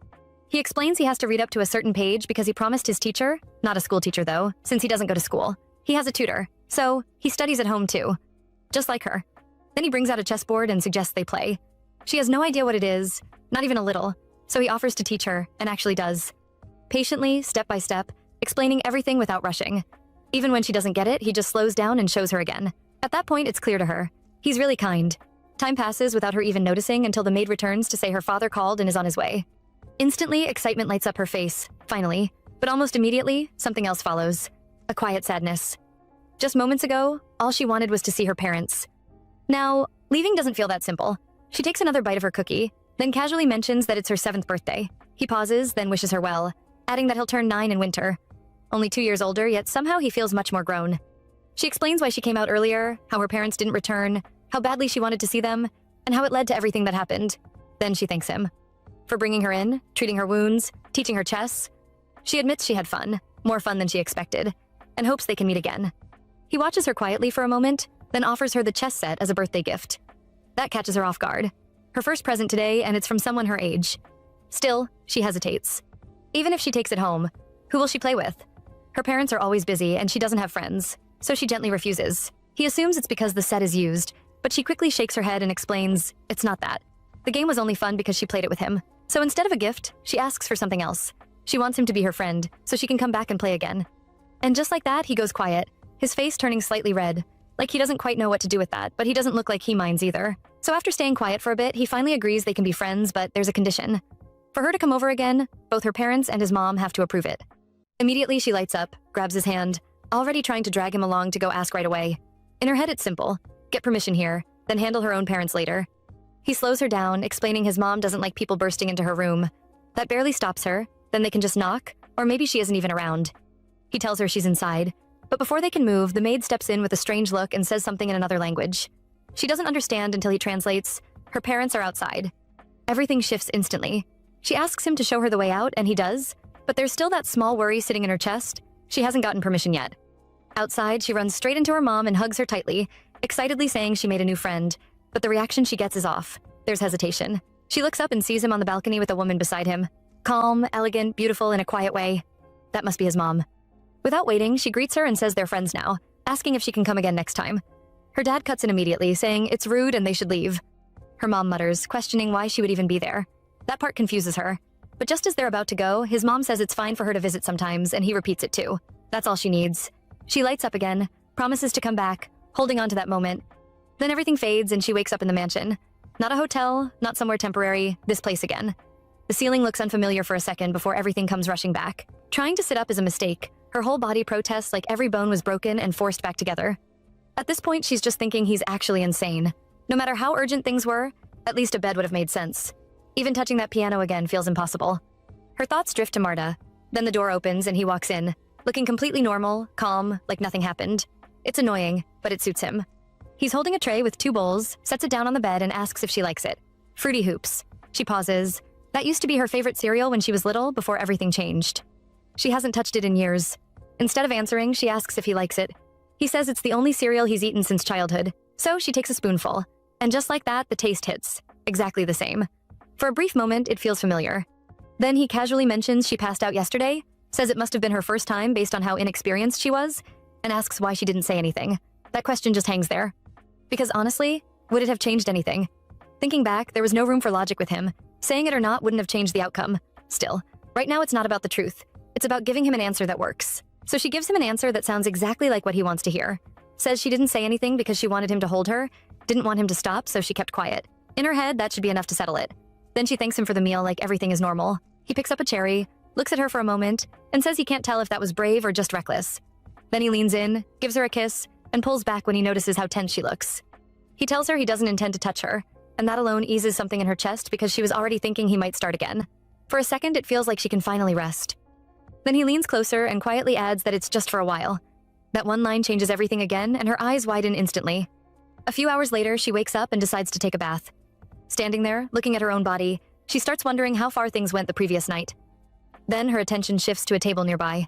[SPEAKER 1] He explains he has to read up to a certain page because he promised his teacher, not a school teacher though, since he doesn't go to school. He has a tutor, so he studies at home too. Just like her. Then he brings out a chessboard and suggests they play. She has no idea what it is, not even a little, so he offers to teach her, and actually does. Patiently, step by step, explaining everything without rushing. Even when she doesn't get it, he just slows down and shows her again. At that point, it's clear to her. He's really kind. Time passes without her even noticing until the maid returns to say her father called and is on his way. Instantly, excitement lights up her face, finally, but almost immediately, something else follows. A quiet sadness. Just moments ago, all she wanted was to see her parents. Now, leaving doesn't feel that simple. She takes another bite of her cookie, then casually mentions that it's her 7th birthday. He pauses, then wishes her well, adding that he'll turn 9 in winter. Only 2 years older, yet somehow he feels much more grown. She explains why she came out earlier, how her parents didn't return, how badly she wanted to see them, and how it led to everything that happened. Then she thanks him. For bringing her in, treating her wounds, teaching her chess. She admits she had fun, more fun than she expected, and hopes they can meet again. He watches her quietly for a moment, then offers her the chess set as a birthday gift. That catches her off guard. Her first present today, and it's from someone her age. Still, she hesitates. Even if she takes it home, who will she play with? Her parents are always busy, and she doesn't have friends, so she gently refuses. He assumes it's because the set is used, but she quickly shakes her head and explains, it's not that. The game was only fun because she played it with him. So instead of a gift, she asks for something else. She wants him to be her friend, so she can come back and play again. And just like that, he goes quiet, his face turning slightly red, like he doesn't quite know what to do with that, but he doesn't look like he minds either. So after staying quiet for a bit, he finally agrees they can be friends, but there's a condition. For her to come over again, both her parents and his mom have to approve it. Immediately, she lights up, grabs his hand, already trying to drag him along to go ask right away. In her head, it's simple. Get permission here, then handle her own parents later. He slows her down, explaining his mom doesn't like people bursting into her room. That barely stops her, then they can just knock, or maybe she isn't even around. He tells her she's inside, but before they can move, the maid steps in with a strange look and says something in another language. She doesn't understand until he translates, her parents are outside. Everything shifts instantly. She asks him to show her the way out, and he does, but there's still that small worry sitting in her chest. She hasn't gotten permission yet. Outside, she runs straight into her mom and hugs her tightly, excitedly saying she made a new friend, but the reaction she gets is off. There's hesitation. She looks up and sees him on the balcony with a woman beside him. Calm, elegant, beautiful in a quiet way. That must be his mom. Without waiting, she greets her and says they're friends now, asking if she can come again next time. Her dad cuts in immediately, saying it's rude and they should leave. Her mom mutters, questioning why she would even be there. That part confuses her. But just as they're about to go, his mom says it's fine for her to visit sometimes, and he repeats it too. That's all she needs. She lights up again, promises to come back, holding on to that moment. Then everything fades and she wakes up in the mansion. Not a hotel, not somewhere temporary, this place again. The ceiling looks unfamiliar for a second before everything comes rushing back. Trying to sit up is a mistake. Her whole body protests like every bone was broken and forced back together. At this point, she's just thinking he's actually insane. No matter how urgent things were, at least a bed would have made sense. Even touching that piano again feels impossible. Her thoughts drift to Marta. Then the door opens and he walks in, looking completely normal, calm, like nothing happened. It's annoying, but it suits him. He's holding a tray with 2 bowls, sets it down on the bed and asks if she likes it. Fruity Hoops. She pauses. That used to be her favorite cereal when she was little, before everything changed. She hasn't touched it in years. Instead of answering, she asks if he likes it. He says it's the only cereal he's eaten since childhood, so she takes a spoonful. And just like that, the taste hits. Exactly the same. For a brief moment, it feels familiar. Then he casually mentions she passed out yesterday, says it must have been her first time based on how inexperienced she was, and asks why she didn't say anything. That question just hangs there. Because honestly, would it have changed anything? Thinking back, there was no room for logic with him. Saying it or not wouldn't have changed the outcome. Still, right now it's not about the truth. It's about giving him an answer that works. So she gives him an answer that sounds exactly like what he wants to hear. Says she didn't say anything because she wanted him to hold her, didn't want him to stop, so she kept quiet. In her head, that should be enough to settle it. Then she thanks him for the meal like everything is normal. He picks up a cherry, looks at her for a moment, and says he can't tell if that was brave or just reckless. Then he leans in, gives her a kiss, and pulls back when he notices how tense she looks. He tells her he doesn't intend to touch her, and that alone eases something in her chest because she was already thinking he might start again. For a second, it feels like she can finally rest. Then he leans closer and quietly adds that it's just for a while. That one line changes everything again, and her eyes widen instantly. A few hours later, she wakes up and decides to take a bath. Standing there, looking at her own body, she starts wondering how far things went the previous night. Then her attention shifts to a table nearby.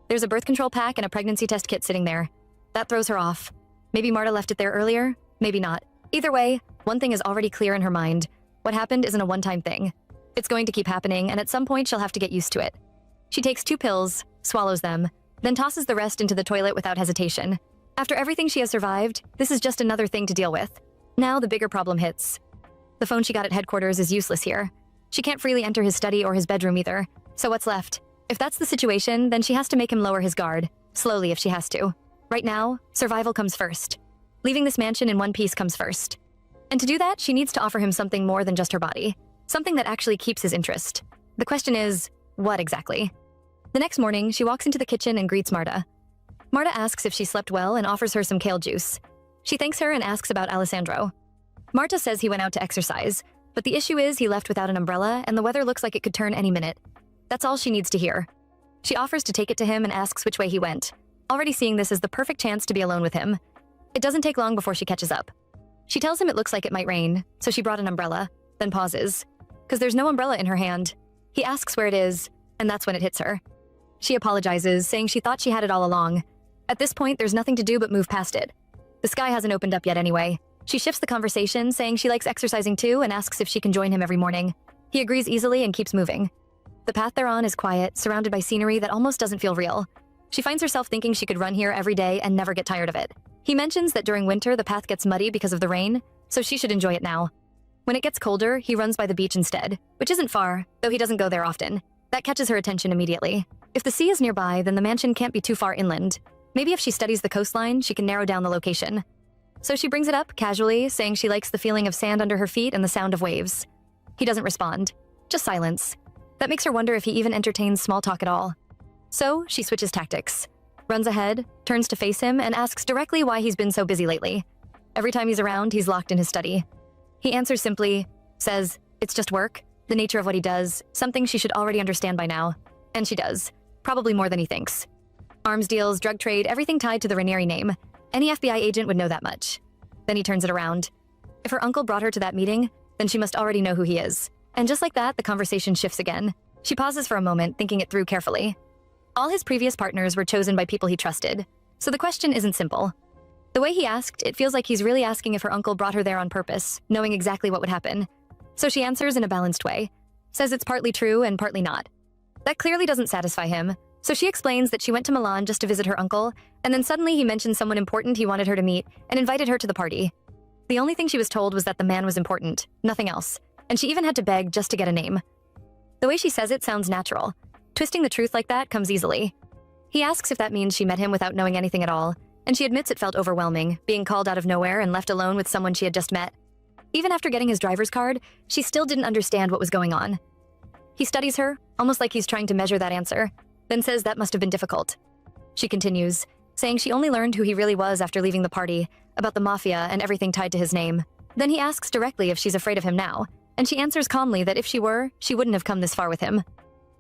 [SPEAKER 1] There's a birth control pack and a pregnancy test kit sitting there. That throws her off. Maybe Marta left it there earlier, maybe not. Either way, one thing is already clear in her mind. What happened isn't a one-time thing. It's going to keep happening, and at some point she'll have to get used to it. She takes 2 pills, swallows them, then tosses the rest into the toilet without hesitation. After everything she has survived, this is just another thing to deal with. Now the bigger problem hits. The phone she got at headquarters is useless here. She can't freely enter his study or his bedroom either. So what's left? If that's the situation, then she has to make him lower his guard. Slowly if she has to. Right now, survival comes first. Leaving this mansion in one piece comes first. And to do that, she needs to offer him something more than just her body. Something that actually keeps his interest. The question is, what exactly? The next morning, she walks into the kitchen and greets Marta. Marta asks if she slept well and offers her some kale juice. She thanks her and asks about Alessandro. Marta says he went out to exercise, but the issue is he left without an umbrella and the weather looks like it could turn any minute. That's all she needs to hear. She offers to take it to him and asks which way he went, already seeing this as the perfect chance to be alone with him. It doesn't take long before she catches up. She tells him it looks like it might rain, so she brought an umbrella, then pauses. Because there's no umbrella in her hand. He asks where it is, and that's when it hits her. She apologizes, saying she thought she had it all along. At this point, there's nothing to do but move past it. The sky hasn't opened up yet anyway. She shifts the conversation, saying she likes exercising too and asks if she can join him every morning. He agrees easily and keeps moving. The path they're on is quiet, surrounded by scenery that almost doesn't feel real. She finds herself thinking she could run here every day and never get tired of it. He mentions that during winter the path gets muddy because of the rain, so she should enjoy it now. When it gets colder, he runs by the beach instead, which isn't far, though he doesn't go there often. That catches her attention immediately. If the sea is nearby, then the mansion can't be too far inland. Maybe if she studies the coastline, she can narrow down the location. So she brings it up casually, saying she likes the feeling of sand under her feet and the sound of waves. He doesn't respond, just silence. That makes her wonder if he even entertains small talk at all. So she switches tactics, runs ahead, turns to face him, and asks directly why he's been so busy lately. Every time he's around, he's locked in his study. He answers simply, says, it's just work, the nature of what he does, something she should already understand by now. And she does, probably more than he thinks. Arms deals, drug trade, everything tied to the Ranieri name. Any FBI agent would know that much. Then he turns it around. If her uncle brought her to that meeting, then she must already know who he is. And just like that, the conversation shifts again. She pauses for a moment, thinking it through carefully. All his previous partners were chosen by people he trusted, so the question isn't simple. The way he asked, it feels like he's really asking if her uncle brought her there on purpose, knowing exactly what would happen. So she answers in a balanced way, says it's partly true and partly not. That clearly doesn't satisfy him, so she explains that she went to Milan just to visit her uncle, and then suddenly he mentioned someone important he wanted her to meet and invited her to the party. The only thing she was told was that the man was important, nothing else, and she even had to beg just to get a name. The way she says it sounds natural. Twisting the truth like that comes easily. He asks if that means she met him without knowing anything at all, and she admits it felt overwhelming, being called out of nowhere and left alone with someone she had just met. Even after getting his driver's card, she still didn't understand what was going on. He studies her, almost like he's trying to measure that answer, then says that must have been difficult. She continues, saying she only learned who he really was after leaving the party, about the Mafia and everything tied to his name. Then he asks directly if she's afraid of him now, and she answers calmly that if she were, she wouldn't have come this far with him.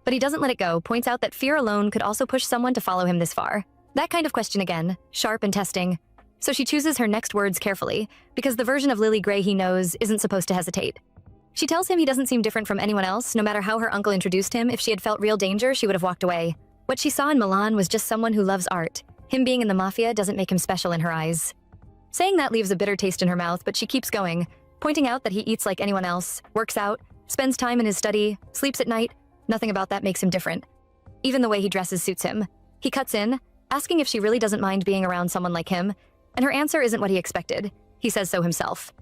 [SPEAKER 1] But he doesn't let it go, points out that fear alone could also push someone to follow him this far. That kind of question again, sharp and testing. So she chooses her next words carefully, because the version of Lily Gray he knows isn't supposed to hesitate. She tells him he doesn't seem different from anyone else, no matter how her uncle introduced him. If she had felt real danger, she would have walked away. What she saw in Milan was just someone who loves art. Him being in the Mafia doesn't make him special in her eyes. Saying that leaves a bitter taste in her mouth, but she keeps going, pointing out that he eats like anyone else, works out, spends time in his study, sleeps at night. Nothing about that makes him different. Even the way he dresses suits him. He cuts in, asking if she really doesn't mind being around someone like him, and her answer isn't what he expected. He says so himself.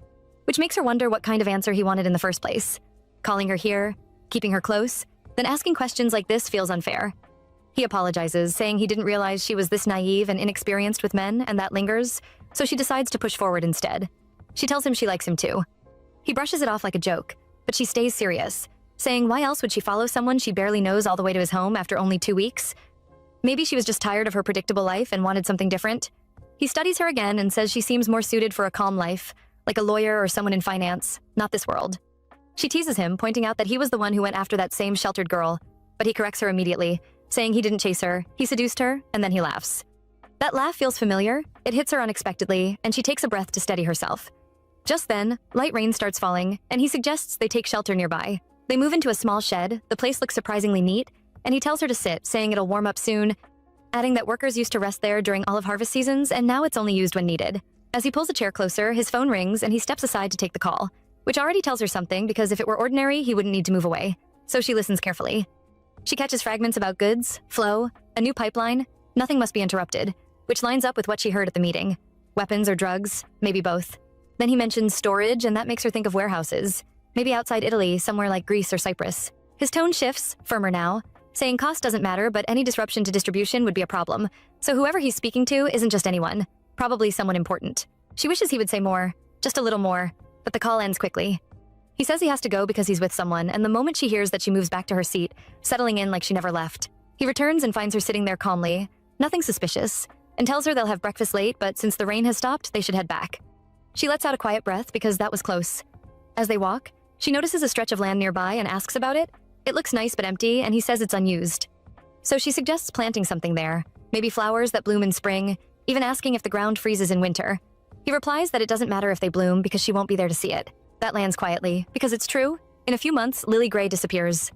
[SPEAKER 1] Which makes her wonder what kind of answer he wanted in the first place. Calling her here, keeping her close, then asking questions like this feels unfair. He apologizes, saying he didn't realize she was this naive and inexperienced with men, and that lingers, so she decides to push forward instead. She tells him she likes him too. He brushes it off like a joke, but she stays serious, saying why else would she follow someone she barely knows all the way to his home after only 2 weeks? Maybe she was just tired of her predictable life and wanted something different. He studies her again and says she seems more suited for a calm life, like a lawyer or someone in finance, not this world. She teases him, pointing out that he was the one who went after that same sheltered girl, but he corrects her immediately, saying he didn't chase her, he seduced her, and then he laughs. That laugh feels familiar, it hits her unexpectedly, and she takes a breath to steady herself. Just then, light rain starts falling, and he suggests they take shelter nearby. They move into a small shed, the place looks surprisingly neat, and he tells her to sit, saying it'll warm up soon. adding that workers used to rest there during olive harvest seasons and now it's only used when needed. As he pulls a chair closer, his phone rings and he steps aside to take the call, which already tells her something because if it were ordinary, he wouldn't need to move away. So she listens carefully. She catches fragments about goods, flow, a new pipeline. Nothing must be interrupted, which lines up with what she heard at the meeting. Weapons or drugs, maybe both. Then he mentions storage, and that makes her think of warehouses. Maybe outside Italy, somewhere like Greece or Cyprus. His tone shifts, firmer now, saying cost doesn't matter, but any disruption to distribution would be a problem. So whoever he's speaking to isn't just anyone, probably someone important. She wishes he would say more, just a little more, but the call ends quickly. He says he has to go because he's with someone, and the moment she hears that she moves back to her seat, settling in like she never left. He returns and finds her sitting there calmly, nothing suspicious, and tells her they'll have breakfast late, but since the rain has stopped, they should head back. She lets out a quiet breath because that was close. As they walk, she notices a stretch of land nearby and asks about it. It looks nice but empty, and he says it's unused. So she suggests planting something there, maybe flowers that bloom in spring, even asking if the ground freezes in winter. He replies that it doesn't matter if they bloom because she won't be there to see it. That lands quietly, because it's true. In a few months, Lily Gray disappears.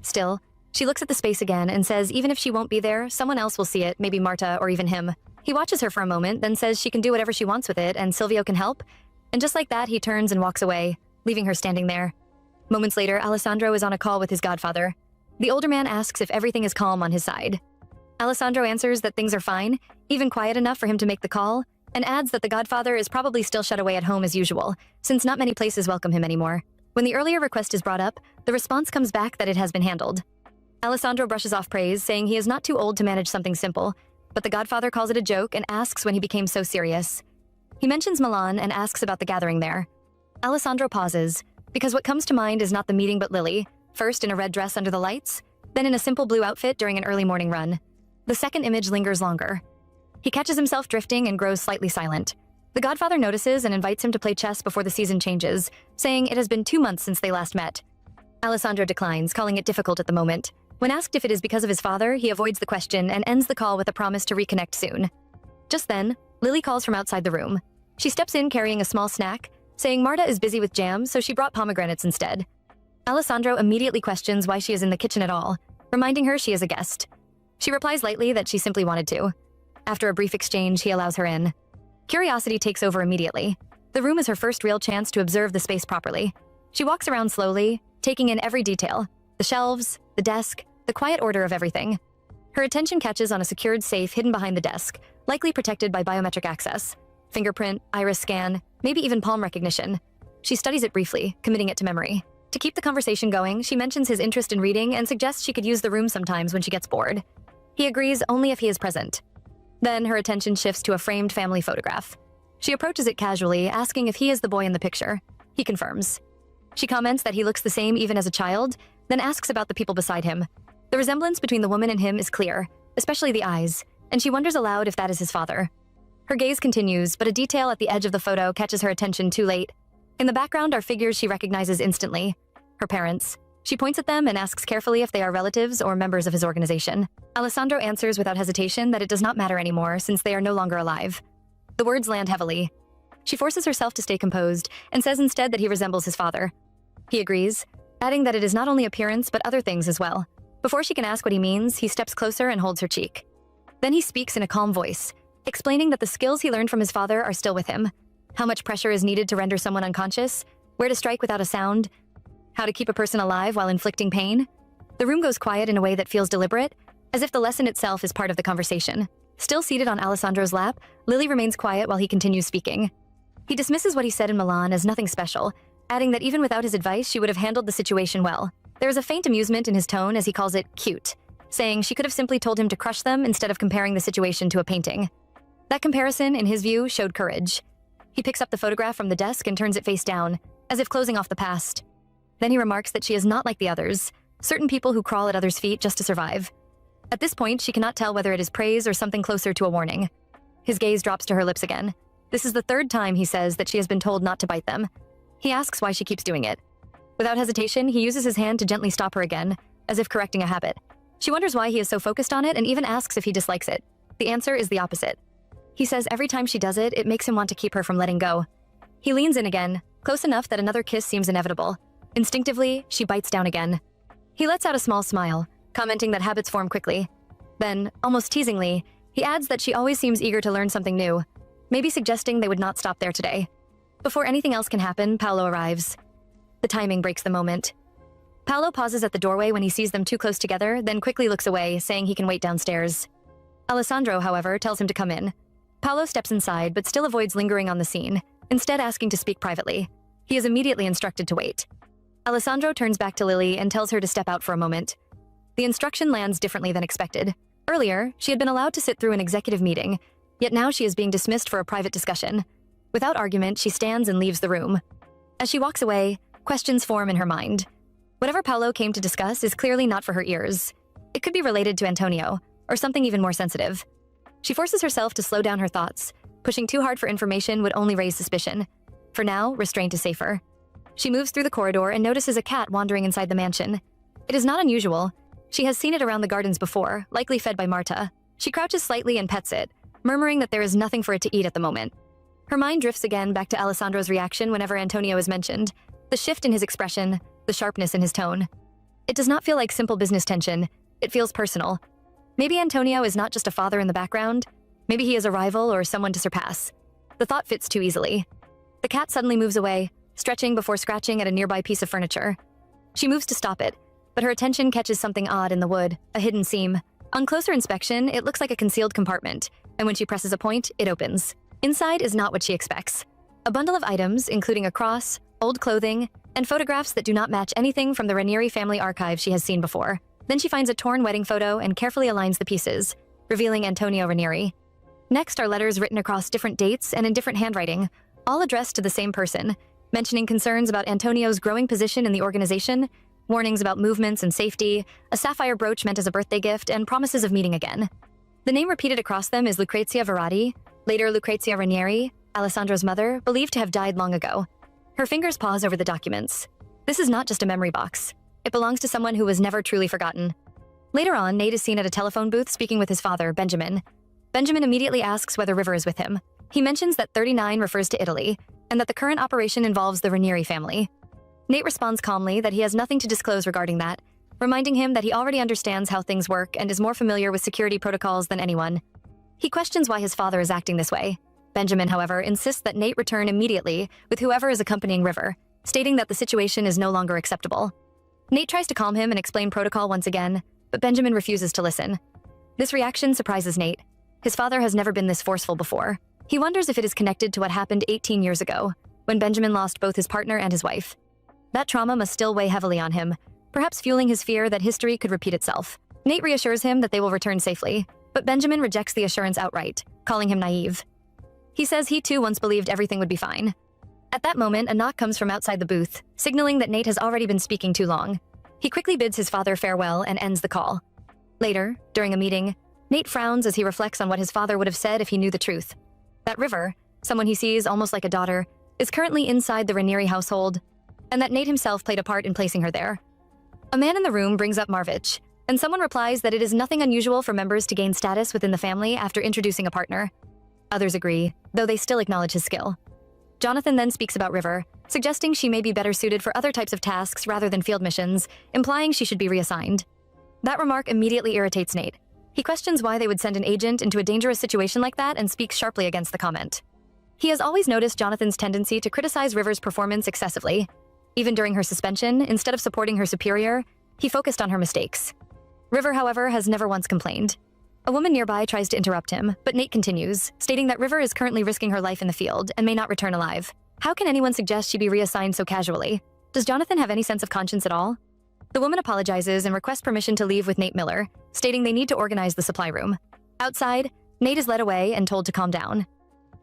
[SPEAKER 1] Still, she looks at the space again and says even if she won't be there, someone else will see it, maybe Marta or even him. He watches her for a moment, then says she can do whatever she wants with it and Silvio can help. And just like that, he turns and walks away, leaving her standing there. Moments later, Alessandro is on a call with his godfather. The older man asks if everything is calm on his side. Alessandro answers that things are fine, even quiet enough for him to make the call, and adds that the godfather is probably still shut away at home as usual, since not many places welcome him anymore. When the earlier request is brought up, the response comes back that it has been handled. Alessandro brushes off praise, saying he is not too old to manage something simple, but the godfather calls it a joke and asks when he became so serious. He mentions Milan and asks about the gathering there. Alessandro pauses, because what comes to mind is not the meeting but Lily, first in a red dress under the lights, then in a simple blue outfit during an early morning run. The second image lingers longer. He catches himself drifting and grows slightly silent. The godfather notices and invites him to play chess before the season changes, saying it has been 2 months since they last met. Alessandro declines, calling it difficult at the moment. When asked if it is because of his father, he avoids the question and ends the call with a promise to reconnect soon. Just then, Lily calls from outside the room. She steps in carrying a small snack, saying Marta is busy with jam, so she brought pomegranates instead. Alessandro immediately questions why she is in the kitchen at all, reminding her she is a guest. She replies lightly that she simply wanted to. After a brief exchange, he allows her in. Curiosity takes over immediately. The room is her first real chance to observe the space properly. She walks around slowly, taking in every detail. The shelves, the desk, the quiet order of everything. Her attention catches on a secured safe hidden behind the desk, likely protected by biometric access. Fingerprint, iris scan, maybe even palm recognition. She studies it briefly, committing it to memory. To keep the conversation going, she mentions his interest in reading and suggests she could use the room sometimes when she gets bored. He agrees only if he is present. Then her attention shifts to a framed family photograph. She approaches it casually, asking if he is the boy in the picture. He confirms. She comments that he looks the same even as a child, then asks about the people beside him. The resemblance between the woman and him is clear, especially the eyes, and she wonders aloud if that is his father. Her gaze continues, but a detail at the edge of the photo catches her attention too late. In the background are figures she recognizes instantly. Her parents. She points at them and asks carefully if they are relatives or members of his organization. Alessandro answers without hesitation that it does not matter anymore since they are no longer alive. The words land heavily. She forces herself to stay composed and says instead that he resembles his father. He agrees, adding that it is not only appearance but other things as well. Before she can ask what he means, he steps closer and holds her cheek. Then he speaks in a calm voice, explaining that the skills he learned from his father are still with him. How much pressure is needed to render someone unconscious, where to strike without a sound, how to keep a person alive while inflicting pain. The room goes quiet in a way that feels deliberate, as if the lesson itself is part of the conversation. Still seated on Alessandro's lap, Lily remains quiet while he continues speaking. He dismisses what he said in Milan as nothing special, adding that even without his advice, she would have handled the situation well. There is a faint amusement in his tone as he calls it cute, saying she could have simply told him to crush them instead of comparing the situation to a painting. That comparison, in his view, showed courage. He picks up the photograph from the desk and turns it face down, as if closing off the past. Then he remarks that she is not like the others, certain people who crawl at others' feet just to survive. At this point, she cannot tell whether it is praise or something closer to a warning. His gaze drops to her lips again. This is the third time, he says, that she has been told not to bite them. He asks why she keeps doing it. Without hesitation, he uses his hand to gently stop her again, as if correcting a habit. She wonders why he is so focused on it and even asks if he dislikes it. The answer is the opposite. He says every time she does it, it makes him want to keep her from letting go. He leans in again, close enough that another kiss seems inevitable. Instinctively, she bites down again. He lets out a small smile, commenting that habits form quickly. Then, almost teasingly, he adds that she always seems eager to learn something new, maybe suggesting they would not stop there today. Before anything else can happen, Paolo arrives. The timing breaks the moment. Paolo pauses at the doorway when he sees them too close together, then quickly looks away, saying he can wait downstairs. Alessandro, however, tells him to come in. Paolo steps inside, but still avoids lingering on the scene, instead asking to speak privately. He is immediately instructed to wait. Alessandro turns back to Lily and tells her to step out for a moment. The instruction lands differently than expected. Earlier, she had been allowed to sit through an executive meeting, yet now she is being dismissed for a private discussion. Without argument, she stands and leaves the room. As she walks away, questions form in her mind. Whatever Paolo came to discuss is clearly not for her ears. It could be related to Antonio, or something even more sensitive. She forces herself to slow down her thoughts. Pushing too hard for information would only raise suspicion. For now, restraint is safer. She moves through the corridor and notices a cat wandering inside the mansion. It is not unusual. She has seen it around the gardens before, likely fed by Marta. She crouches slightly and pets it, murmuring that there is nothing for it to eat at the moment. Her mind drifts again back to Alessandro's reaction whenever Antonio is mentioned. The shift in his expression, the sharpness in his tone. It does not feel like simple business tension. It feels personal. Maybe Antonio is not just a father in the background. Maybe he is a rival or someone to surpass. The thought fits too easily. The cat suddenly moves away, stretching before scratching at a nearby piece of furniture. She moves to stop it, but her attention catches something odd in the wood, a hidden seam. On closer inspection, it looks like a concealed compartment, and when she presses a point, it opens. Inside is not what she expects. A bundle of items, including a cross, old clothing, and photographs that do not match anything from the Ranieri family archive she has seen before. Then she finds a torn wedding photo and carefully aligns the pieces, revealing Antonio Ranieri. Next are letters written across different dates and in different handwriting, all addressed to the same person, mentioning concerns about Antonio's growing position in the organization, warnings about movements and safety, a sapphire brooch meant as a birthday gift, and promises of meeting again. The name repeated across them is Lucrezia Verratti, later Lucrezia Ranieri, Alessandro's mother, believed to have died long ago. Her fingers pause over the documents. This is not just a memory box. It belongs to someone who was never truly forgotten. Later on, Nate is seen at a telephone booth speaking with his father, Benjamin. Benjamin immediately asks whether River is with him. He mentions that 39 refers to Italy, and that the current operation involves the Ranieri family. Nate responds calmly that he has nothing to disclose regarding that, reminding him that he already understands how things work and is more familiar with security protocols than anyone. He questions why his father is acting this way. Benjamin, however, insists that Nate return immediately with whoever is accompanying River, stating that the situation is no longer acceptable. Nate tries to calm him and explain protocol once again, but Benjamin refuses to listen. This reaction surprises Nate. His father has never been this forceful before. He wonders if it is connected to what happened 18 years ago, when Benjamin lost both his partner and his wife. That trauma must still weigh heavily on him, perhaps fueling his fear that history could repeat itself. Nate reassures him that they will return safely, but Benjamin rejects the assurance outright, calling him naive. He says he too once believed everything would be fine. At that moment, a knock comes from outside the booth, signaling that Nate has already been speaking too long. He quickly bids his father farewell and ends the call. Later, during a meeting, Nate frowns as he reflects on what his father would have said if he knew the truth. That River, someone he sees almost like a daughter, is currently inside the Ranieri household, and that Nate himself played a part in placing her there. A man in the room brings up Marvich, and someone replies that it is nothing unusual for members to gain status within the family after introducing a partner. Others agree, though they still acknowledge his skill. Jonathan then speaks about River, suggesting she may be better suited for other types of tasks rather than field missions, implying she should be reassigned. That remark immediately irritates Nate. He questions why they would send an agent into a dangerous situation like that and speaks sharply against the comment. He has always noticed Jonathan's tendency to criticize River's performance excessively. Even during her suspension, instead of supporting her superior, he focused on her mistakes. River, however, has never once complained. A woman nearby tries to interrupt him, but Nate continues, stating that River is currently risking her life in the field and may not return alive. How can anyone suggest she be reassigned so casually? Does Jonathan have any sense of conscience at all? The woman apologizes and requests permission to leave with Nate Miller, stating they need to organize the supply room. Outside, Nate is led away and told to calm down.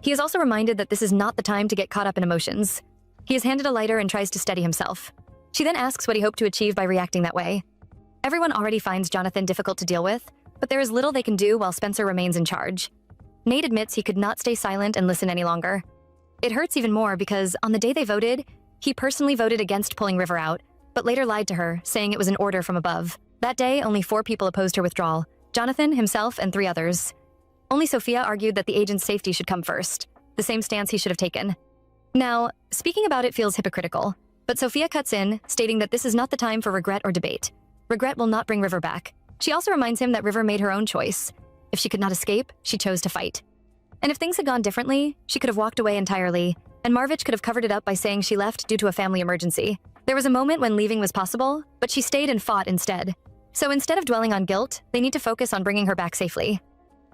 [SPEAKER 1] He is also reminded that this is not the time to get caught up in emotions. He is handed a lighter and tries to steady himself. She then asks what he hoped to achieve by reacting that way. Everyone already finds Jonathan difficult to deal with, but there is little they can do while Spencer remains in charge. Nate admits he could not stay silent and listen any longer. It hurts even more because, on the day they voted, he personally voted against pulling River out, but later lied to her, saying it was an order from above. That day, only 4 people opposed her withdrawal: Jonathan, himself, and 3 others. Only Sophia argued that the agent's safety should come first, the same stance he should have taken. Now, speaking about it feels hypocritical, but Sophia cuts in, stating that this is not the time for regret or debate. Regret will not bring River back. She also reminds him that River made her own choice. If she could not escape, she chose to fight. And if things had gone differently, she could have walked away entirely, and Marvich could have covered it up by saying she left due to a family emergency. There was a moment when leaving was possible, but she stayed and fought instead. So instead of dwelling on guilt, they need to focus on bringing her back safely.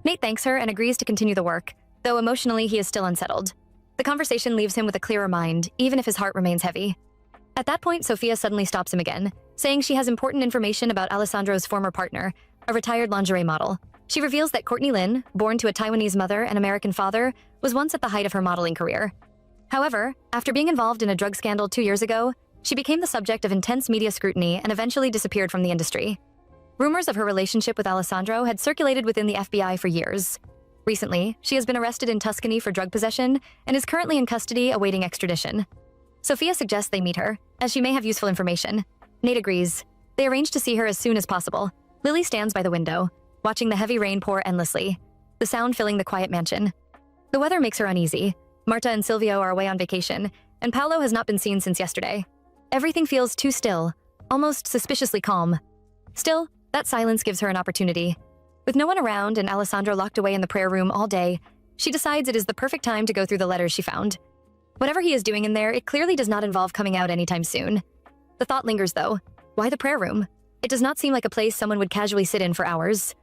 [SPEAKER 1] Nate thanks her and agrees to continue the work, though emotionally he is still unsettled. The conversation leaves him with a clearer mind, even if his heart remains heavy. At that point, Sophia suddenly stops him again, saying she has important information about Alessandro's former partner, a retired lingerie model. She reveals that Courtney Lin, born to a Taiwanese mother and American father, was once at the height of her modeling career. However, after being involved in a drug scandal 2 years ago, she became the subject of intense media scrutiny and eventually disappeared from the industry. Rumors of her relationship with Alessandro had circulated within the FBI for years. Recently, she has been arrested in Tuscany for drug possession and is currently in custody awaiting extradition. Sophia suggests they meet her, as she may have useful information. Nate agrees. They arrange to see her as soon as possible. Lily stands by the window, watching the heavy rain pour endlessly, the sound filling the quiet mansion. The weather makes her uneasy. Marta and Silvio are away on vacation, and Paolo has not been seen since yesterday. Everything feels too still, almost suspiciously calm. Still, that silence gives her an opportunity. With no one around and Alessandro locked away in the prayer room all day, she decides it is the perfect time to go through the letters she found. Whatever he is doing in there, it clearly does not involve coming out anytime soon. The thought lingers though. Why the prayer room? It does not seem like a place someone would casually sit in for hours.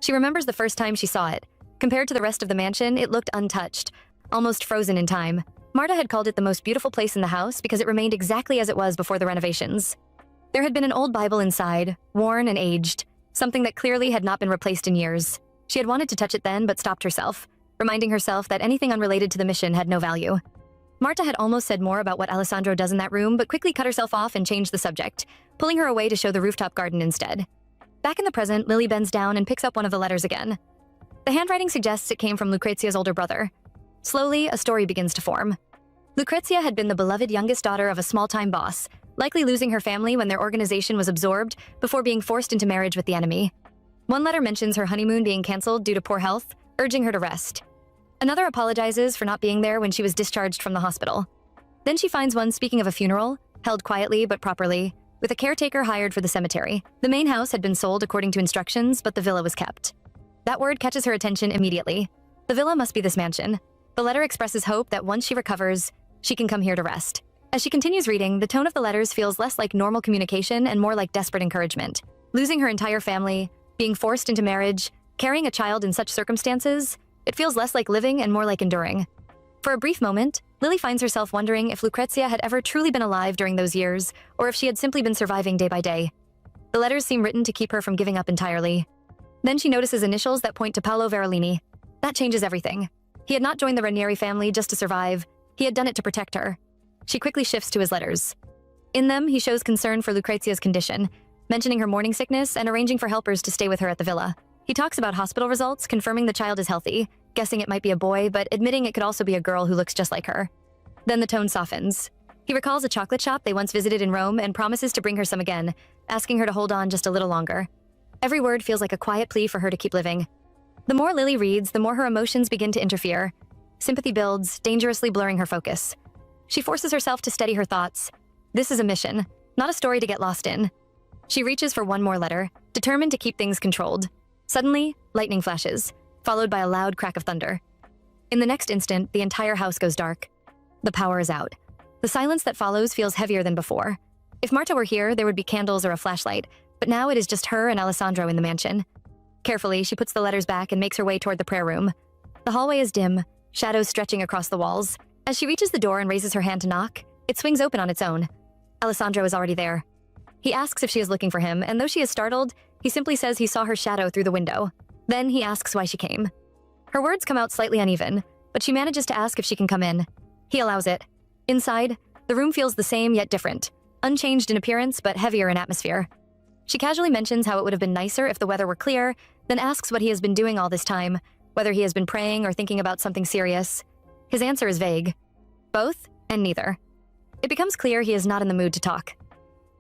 [SPEAKER 1] She remembers the first time she saw it. Compared to the rest of the mansion, it looked untouched, almost frozen in time. Marta had called it the most beautiful place in the house because it remained exactly as it was before the renovations. There had been an old Bible inside, worn and aged, something that clearly had not been replaced in years. She had wanted to touch it then, but stopped herself, reminding herself that anything unrelated to the mission had no value. Marta had almost said more about what Alessandro does in that room, but quickly cut herself off and changed the subject, pulling her away to show the rooftop garden instead. Back in the present, Lily bends down and picks up one of the letters again. The handwriting suggests it came from Lucrezia's older brother. Slowly, a story begins to form. Lucrezia had been the beloved youngest daughter of a small-time boss, likely losing her family when their organization was absorbed before being forced into marriage with the enemy. One letter mentions her honeymoon being canceled due to poor health, urging her to rest. Another apologizes for not being there when she was discharged from the hospital. Then she finds one speaking of a funeral, held quietly but properly, with a caretaker hired for the cemetery. The main house had been sold according to instructions, but the villa was kept. That word catches her attention immediately. The villa must be this mansion. The letter expresses hope that once she recovers, she can come here to rest. As she continues reading, the tone of the letters feels less like normal communication and more like desperate encouragement. Losing her entire family, being forced into marriage, carrying a child in such circumstances, it feels less like living and more like enduring. For a brief moment, Lily finds herself wondering if Lucrezia had ever truly been alive during those years, or if she had simply been surviving day by day. The letters seem written to keep her from giving up entirely. Then she notices initials that point to Paolo Verolini. That changes everything. He had not joined the Ranieri family just to survive. He had done it to protect her. She quickly shifts to his letters. In them, he shows concern for Lucrezia's condition, mentioning her morning sickness and arranging for helpers to stay with her at the villa. He talks about hospital results, confirming the child is healthy, guessing it might be a boy, but admitting it could also be a girl who looks just like her. Then the tone softens. He recalls a chocolate shop they once visited in Rome and promises to bring her some again, asking her to hold on just a little longer. Every word feels like a quiet plea for her to keep living. The more Lily reads, the more her emotions begin to interfere. Sympathy builds, dangerously blurring her focus. She forces herself to steady her thoughts. This is a mission, not a story to get lost in. She reaches for one more letter, determined to keep things controlled. Suddenly, lightning flashes, followed by a loud crack of thunder. In the next instant, the entire house goes dark. The power is out. The silence that follows feels heavier than before. If Marta were here, there would be candles or a flashlight, but now it is just her and Alessandro in the mansion. Carefully, she puts the letters back and makes her way toward the prayer room. The hallway is dim, shadows stretching across the walls. As she reaches the door and raises her hand to knock, it swings open on its own. Alessandro is already there. He asks if she is looking for him, and though she is startled, he simply says he saw her shadow through the window. Then he asks why she came. Her words come out slightly uneven, but she manages to ask if she can come in. He allows it. Inside, the room feels the same yet different, unchanged in appearance but heavier in atmosphere. She casually mentions how it would have been nicer if the weather were clear, then asks what he has been doing all this time, whether he has been praying or thinking about something serious. His answer is vague. Both and neither. It becomes clear he is not in the mood to talk.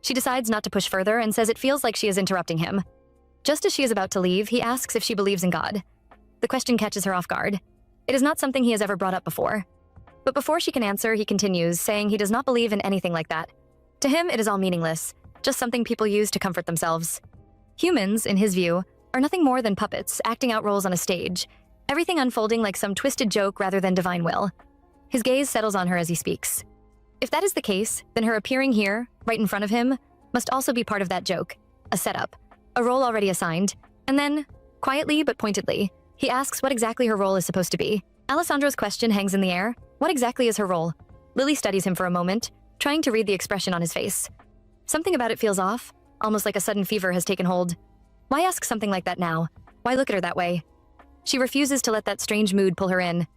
[SPEAKER 1] She decides not to push further and says it feels like she is interrupting him. Just as she is about to leave, he asks if she believes in God. The question catches her off guard. It is not something he has ever brought up before. But before she can answer, he continues, saying he does not believe in anything like that. To him, it is all meaningless, just something people use to comfort themselves. Humans, in his view, are nothing more than puppets acting out roles on a stage, everything unfolding like some twisted joke rather than divine will. His gaze settles on her as he speaks. If that is the case, then her appearing here, right in front of him, must also be part of that joke, a setup, a role already assigned, and then, quietly but pointedly, he asks what exactly her role is supposed to be. Alessandro's question hangs in the air. What exactly is her role? Lily studies him for a moment, trying to read the expression on his face. Something about it feels off, almost like a sudden fever has taken hold. Why ask something like that now? Why look at her that way? She refuses to let that strange mood pull her in.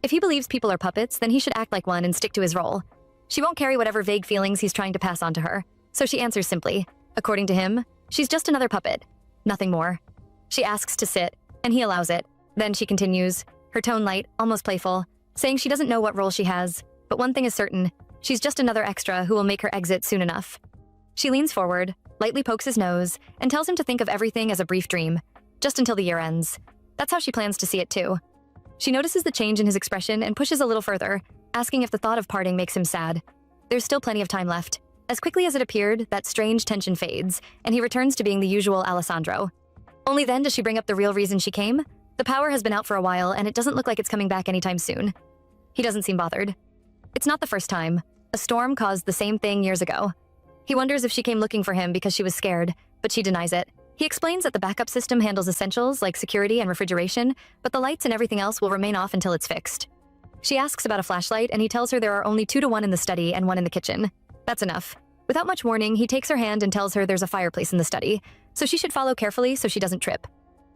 [SPEAKER 1] If he believes people are puppets, then he should act like one and stick to his role. She won't carry whatever vague feelings he's trying to pass on to her, so she answers simply. According to him, she's just another puppet, nothing more. She asks to sit, and he allows it. Then she continues, her tone light, almost playful, saying she doesn't know what role she has, but one thing is certain, she's just another extra who will make her exit soon enough. She leans forward, lightly pokes his nose, and tells him to think of everything as a brief dream, just until the year ends. That's how she plans to see it too. She notices the change in his expression and pushes a little further, asking if the thought of parting makes him sad. There's still plenty of time left. As quickly as it appeared, that strange tension fades, and he returns to being the usual Alessandro. Only then does she bring up the real reason she came. The power has been out for a while, and it doesn't look like it's coming back anytime soon. He doesn't seem bothered. It's not the first time. A storm caused the same thing years ago. He wonders if she came looking for him because she was scared, but she denies it. He explains that the backup system handles essentials like security and refrigeration, but the lights and everything else will remain off until it's fixed. She asks about a flashlight, and he tells her there are only 2 to 1 in the study and 1 in the kitchen. That's enough. Without much warning, he takes her hand and tells her there's a fireplace in the study, so she should follow carefully so she doesn't trip.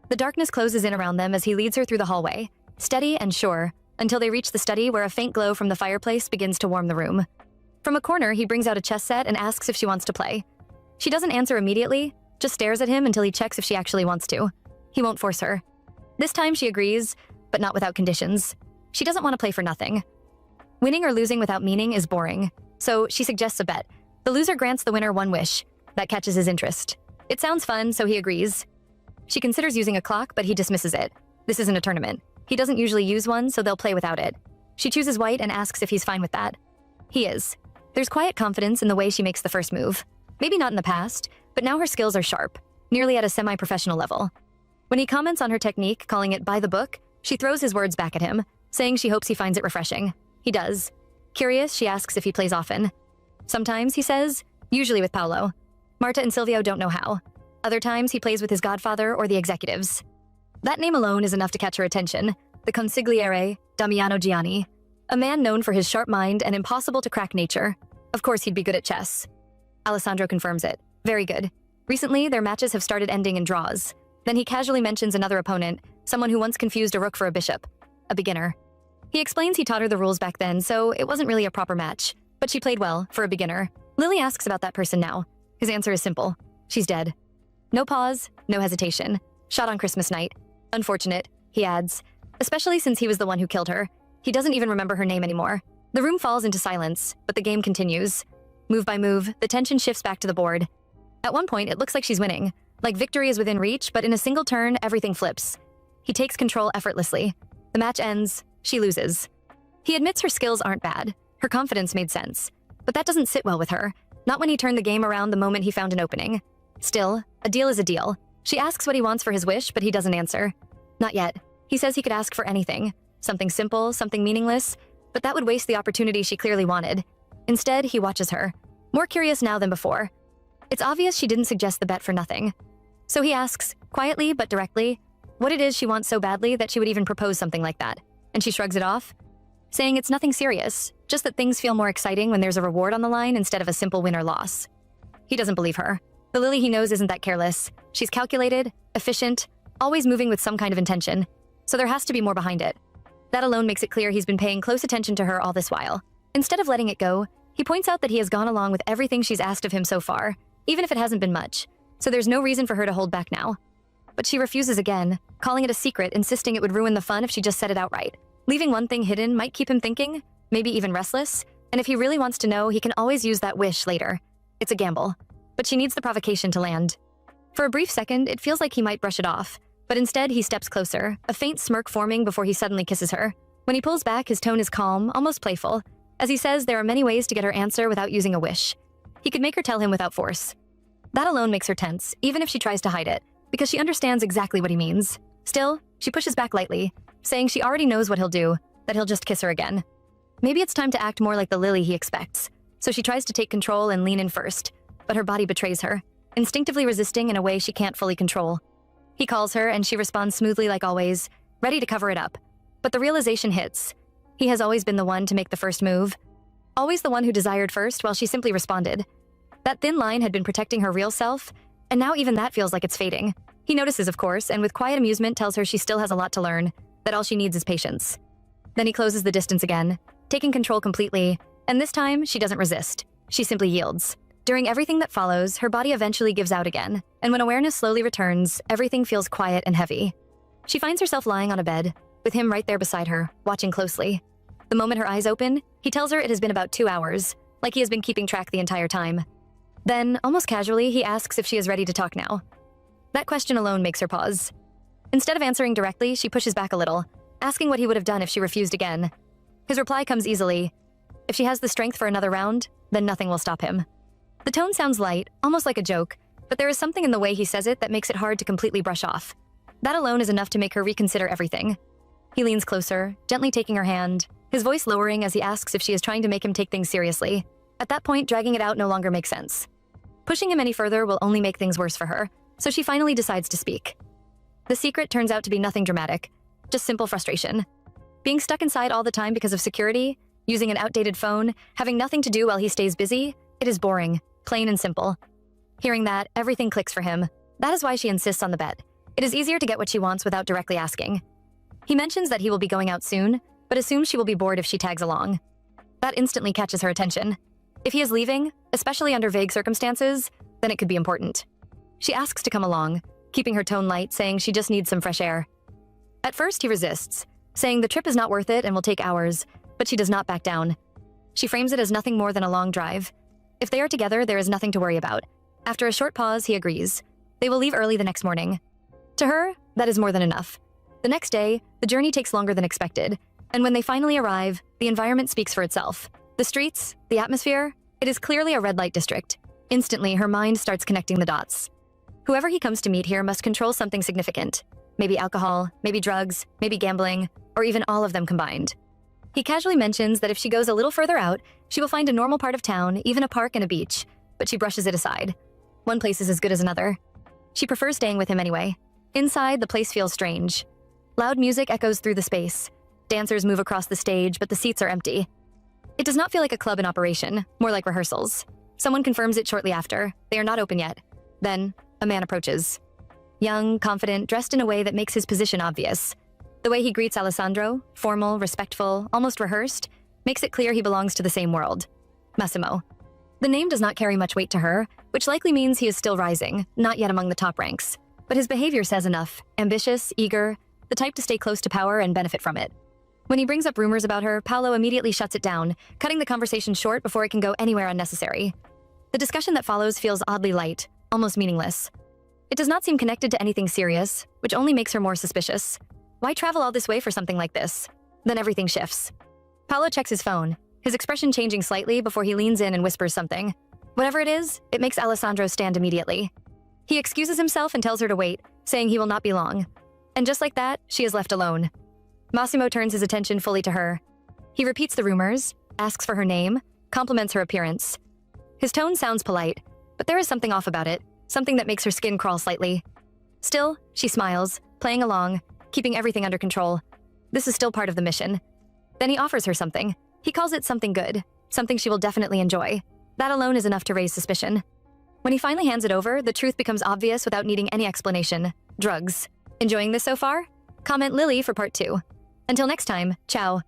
[SPEAKER 1] The darkness closes in around them as he leads her through the hallway, steady and sure, until they reach the study where a faint glow from the fireplace begins to warm the room. From a corner, he brings out a chess set and asks if she wants to play. She doesn't answer immediately, just stares at him until he checks if she actually wants to. He won't force her. This time she agrees, but not without conditions. She doesn't want to play for nothing. Winning or losing without meaning is boring, so she suggests a bet. The loser grants the winner 1 wish. That catches his interest. It sounds fun, so he agrees. She considers using a clock, but he dismisses it. This isn't a tournament. He doesn't usually use one, so they'll play without it. She chooses white and asks if he's fine with that. He is. There's quiet confidence in the way she makes the first move. Maybe not in the past, but now her skills are sharp, nearly at a semi-professional level. When he comments on her technique, calling it by the book, she throws his words back at him, saying she hopes he finds it refreshing. He does. Curious, she asks if he plays often. Sometimes, he says, usually with Paolo. Marta and Silvio don't know how. Other times, he plays with his godfather or the executives. That name alone is enough to catch her attention, the consigliere Damiano Gianni, a man known for his sharp mind and impossible to crack nature. Of course, he'd be good at chess. Alessandro confirms it. Very good. Recently, their matches have started ending in draws. Then he casually mentions another opponent, someone who once confused a rook for a bishop. A beginner. He explains he taught her the rules back then, so it wasn't really a proper match. But she played well, for a beginner. Lily asks about that person now. His answer is simple. She's dead. No pause, no hesitation. Shot on Christmas night. Unfortunate, he adds. Especially since he was the one who killed her. He doesn't even remember her name anymore. The room falls into silence, but the game continues. Move by move, the tension shifts back to the board. At one point, it looks like she's winning. Like victory is within reach, but in a single turn, everything flips. He takes control effortlessly. The match ends. She loses. He admits her skills aren't bad. Her confidence made sense. But that doesn't sit well with her. Not when he turned the game around the moment he found an opening. Still, a deal is a deal. She asks what he wants for his wish, but he doesn't answer. Not yet. He says he could ask for anything. Something simple, something meaningless, but that would waste the opportunity she clearly wanted. Instead, he watches her, more curious now than before. It's obvious she didn't suggest the bet for nothing. So he asks, quietly but directly, what it is she wants so badly that she would even propose something like that, and she shrugs it off, saying it's nothing serious, just that things feel more exciting when there's a reward on the line instead of a simple win or loss. He doesn't believe her. The Lily he knows isn't that careless. She's calculated, efficient, always moving with some kind of intention, so there has to be more behind it. That alone makes it clear he's been paying close attention to her all this while. Instead of letting it go, he points out that he has gone along with everything she's asked of him so far, even if it hasn't been much, so there's no reason for her to hold back now. But she refuses again, calling it a secret, insisting it would ruin the fun if she just said it outright. Leaving one thing hidden might keep him thinking, maybe even restless, and if he really wants to know, he can always use that wish later. It's a gamble, but she needs the provocation to land. For a brief second, it feels like he might brush it off, but instead he steps closer, a faint smirk forming before he suddenly kisses her. When he pulls back, his tone is calm, almost playful, as he says there are many ways to get her answer without using a wish. He could make her tell him without force. That alone makes her tense, even if she tries to hide it, because she understands exactly what he means. Still, she pushes back lightly, saying she already knows what he'll do, that he'll just kiss her again. Maybe it's time to act more like the Lily he expects, so she tries to take control and lean in first, but her body betrays her, instinctively resisting in a way she can't fully control. He calls her and she responds smoothly like always, ready to cover it up. But the realization hits. He has always been the one to make the first move. Always the one who desired first while she simply responded. That thin line had been protecting her real self, and now even that feels like it's fading. He notices, of course, and with quiet amusement tells her she still has a lot to learn, that all she needs is patience. Then he closes the distance again, taking control completely, and this time she doesn't resist. She simply yields. During everything that follows, her body eventually gives out again, and when awareness slowly returns, everything feels quiet and heavy. She finds herself lying on a bed, with him right there beside her, watching closely. The moment her eyes open, he tells her it has been about 2 hours, like he has been keeping track the entire time. Then, almost casually, he asks if she is ready to talk now. That question alone makes her pause. Instead of answering directly, she pushes back a little, asking what he would have done if she refused again. His reply comes easily. If she has the strength for another round, then nothing will stop him. The tone sounds light, almost like a joke, but there is something in the way he says it that makes it hard to completely brush off. That alone is enough to make her reconsider everything. He leans closer, gently taking her hand, his voice lowering as he asks if she is trying to make him take things seriously. At that point, dragging it out no longer makes sense. Pushing him any further will only make things worse for her, so she finally decides to speak. The secret turns out to be nothing dramatic, just simple frustration. Being stuck inside all the time because of security, using an outdated phone, having nothing to do while he stays busy, it is boring, plain and simple. Hearing that, everything clicks for him. That is why she insists on the bet. It is easier to get what she wants without directly asking. He mentions that he will be going out soon, but assumes she will be bored if she tags along. That instantly catches her attention. If he is leaving, especially under vague circumstances, then it could be important. She asks to come along, keeping her tone light, saying she just needs some fresh air. At first, he resists, saying the trip is not worth it and will take hours, but she does not back down. She frames it as nothing more than a long drive. If they are together, there is nothing to worry about. After a short pause, he agrees. They will leave early the next morning. To her, that is more than enough. The next day, the journey takes longer than expected, and when they finally arrive, the environment speaks for itself. The streets, the atmosphere, it is clearly a red light district. Instantly, her mind starts connecting the dots. Whoever he comes to meet here must control something significant. Maybe alcohol, maybe drugs, maybe gambling, or even all of them combined. He casually mentions that if she goes a little further out, she will find a normal part of town, even a park and a beach, but she brushes it aside. One place is as good as another. She prefers staying with him anyway. Inside, the place feels strange. Loud music echoes through the space. Dancers move across the stage, but the seats are empty. It does not feel like a club in operation, more like rehearsals. Someone confirms it shortly after. They are not open yet. Then, a man approaches. Young, confident, dressed in a way that makes his position obvious. The way he greets Alessandro, formal, respectful, almost rehearsed, makes it clear he belongs to the same world. Massimo. The name does not carry much weight to her, which likely means he is still rising, not yet among the top ranks. But his behavior says enough. Ambitious, eager, the type to stay close to power and benefit from it. When he brings up rumors about her, Paolo immediately shuts it down, cutting the conversation short before it can go anywhere unnecessary. The discussion that follows feels oddly light, almost meaningless. It does not seem connected to anything serious, which only makes her more suspicious. Why travel all this way for something like this? Then everything shifts. Paolo checks his phone, his expression changing slightly before he leans in and whispers something. Whatever it is, it makes Alessandro stand immediately. He excuses himself and tells her to wait, saying he will not be long. And just like that, she is left alone. Massimo turns his attention fully to her. He repeats the rumors, asks for her name, compliments her appearance. His tone sounds polite, but there is something off about it, something that makes her skin crawl slightly. Still, she smiles, playing along, keeping everything under control. This is still part of the mission. Then he offers her something. He calls it something good, something she will definitely enjoy. That alone is enough to raise suspicion. When he finally hands it over, the truth becomes obvious without needing any explanation. Drugs. Enjoying this so far? Comment Lily for part 2. Until next time, ciao.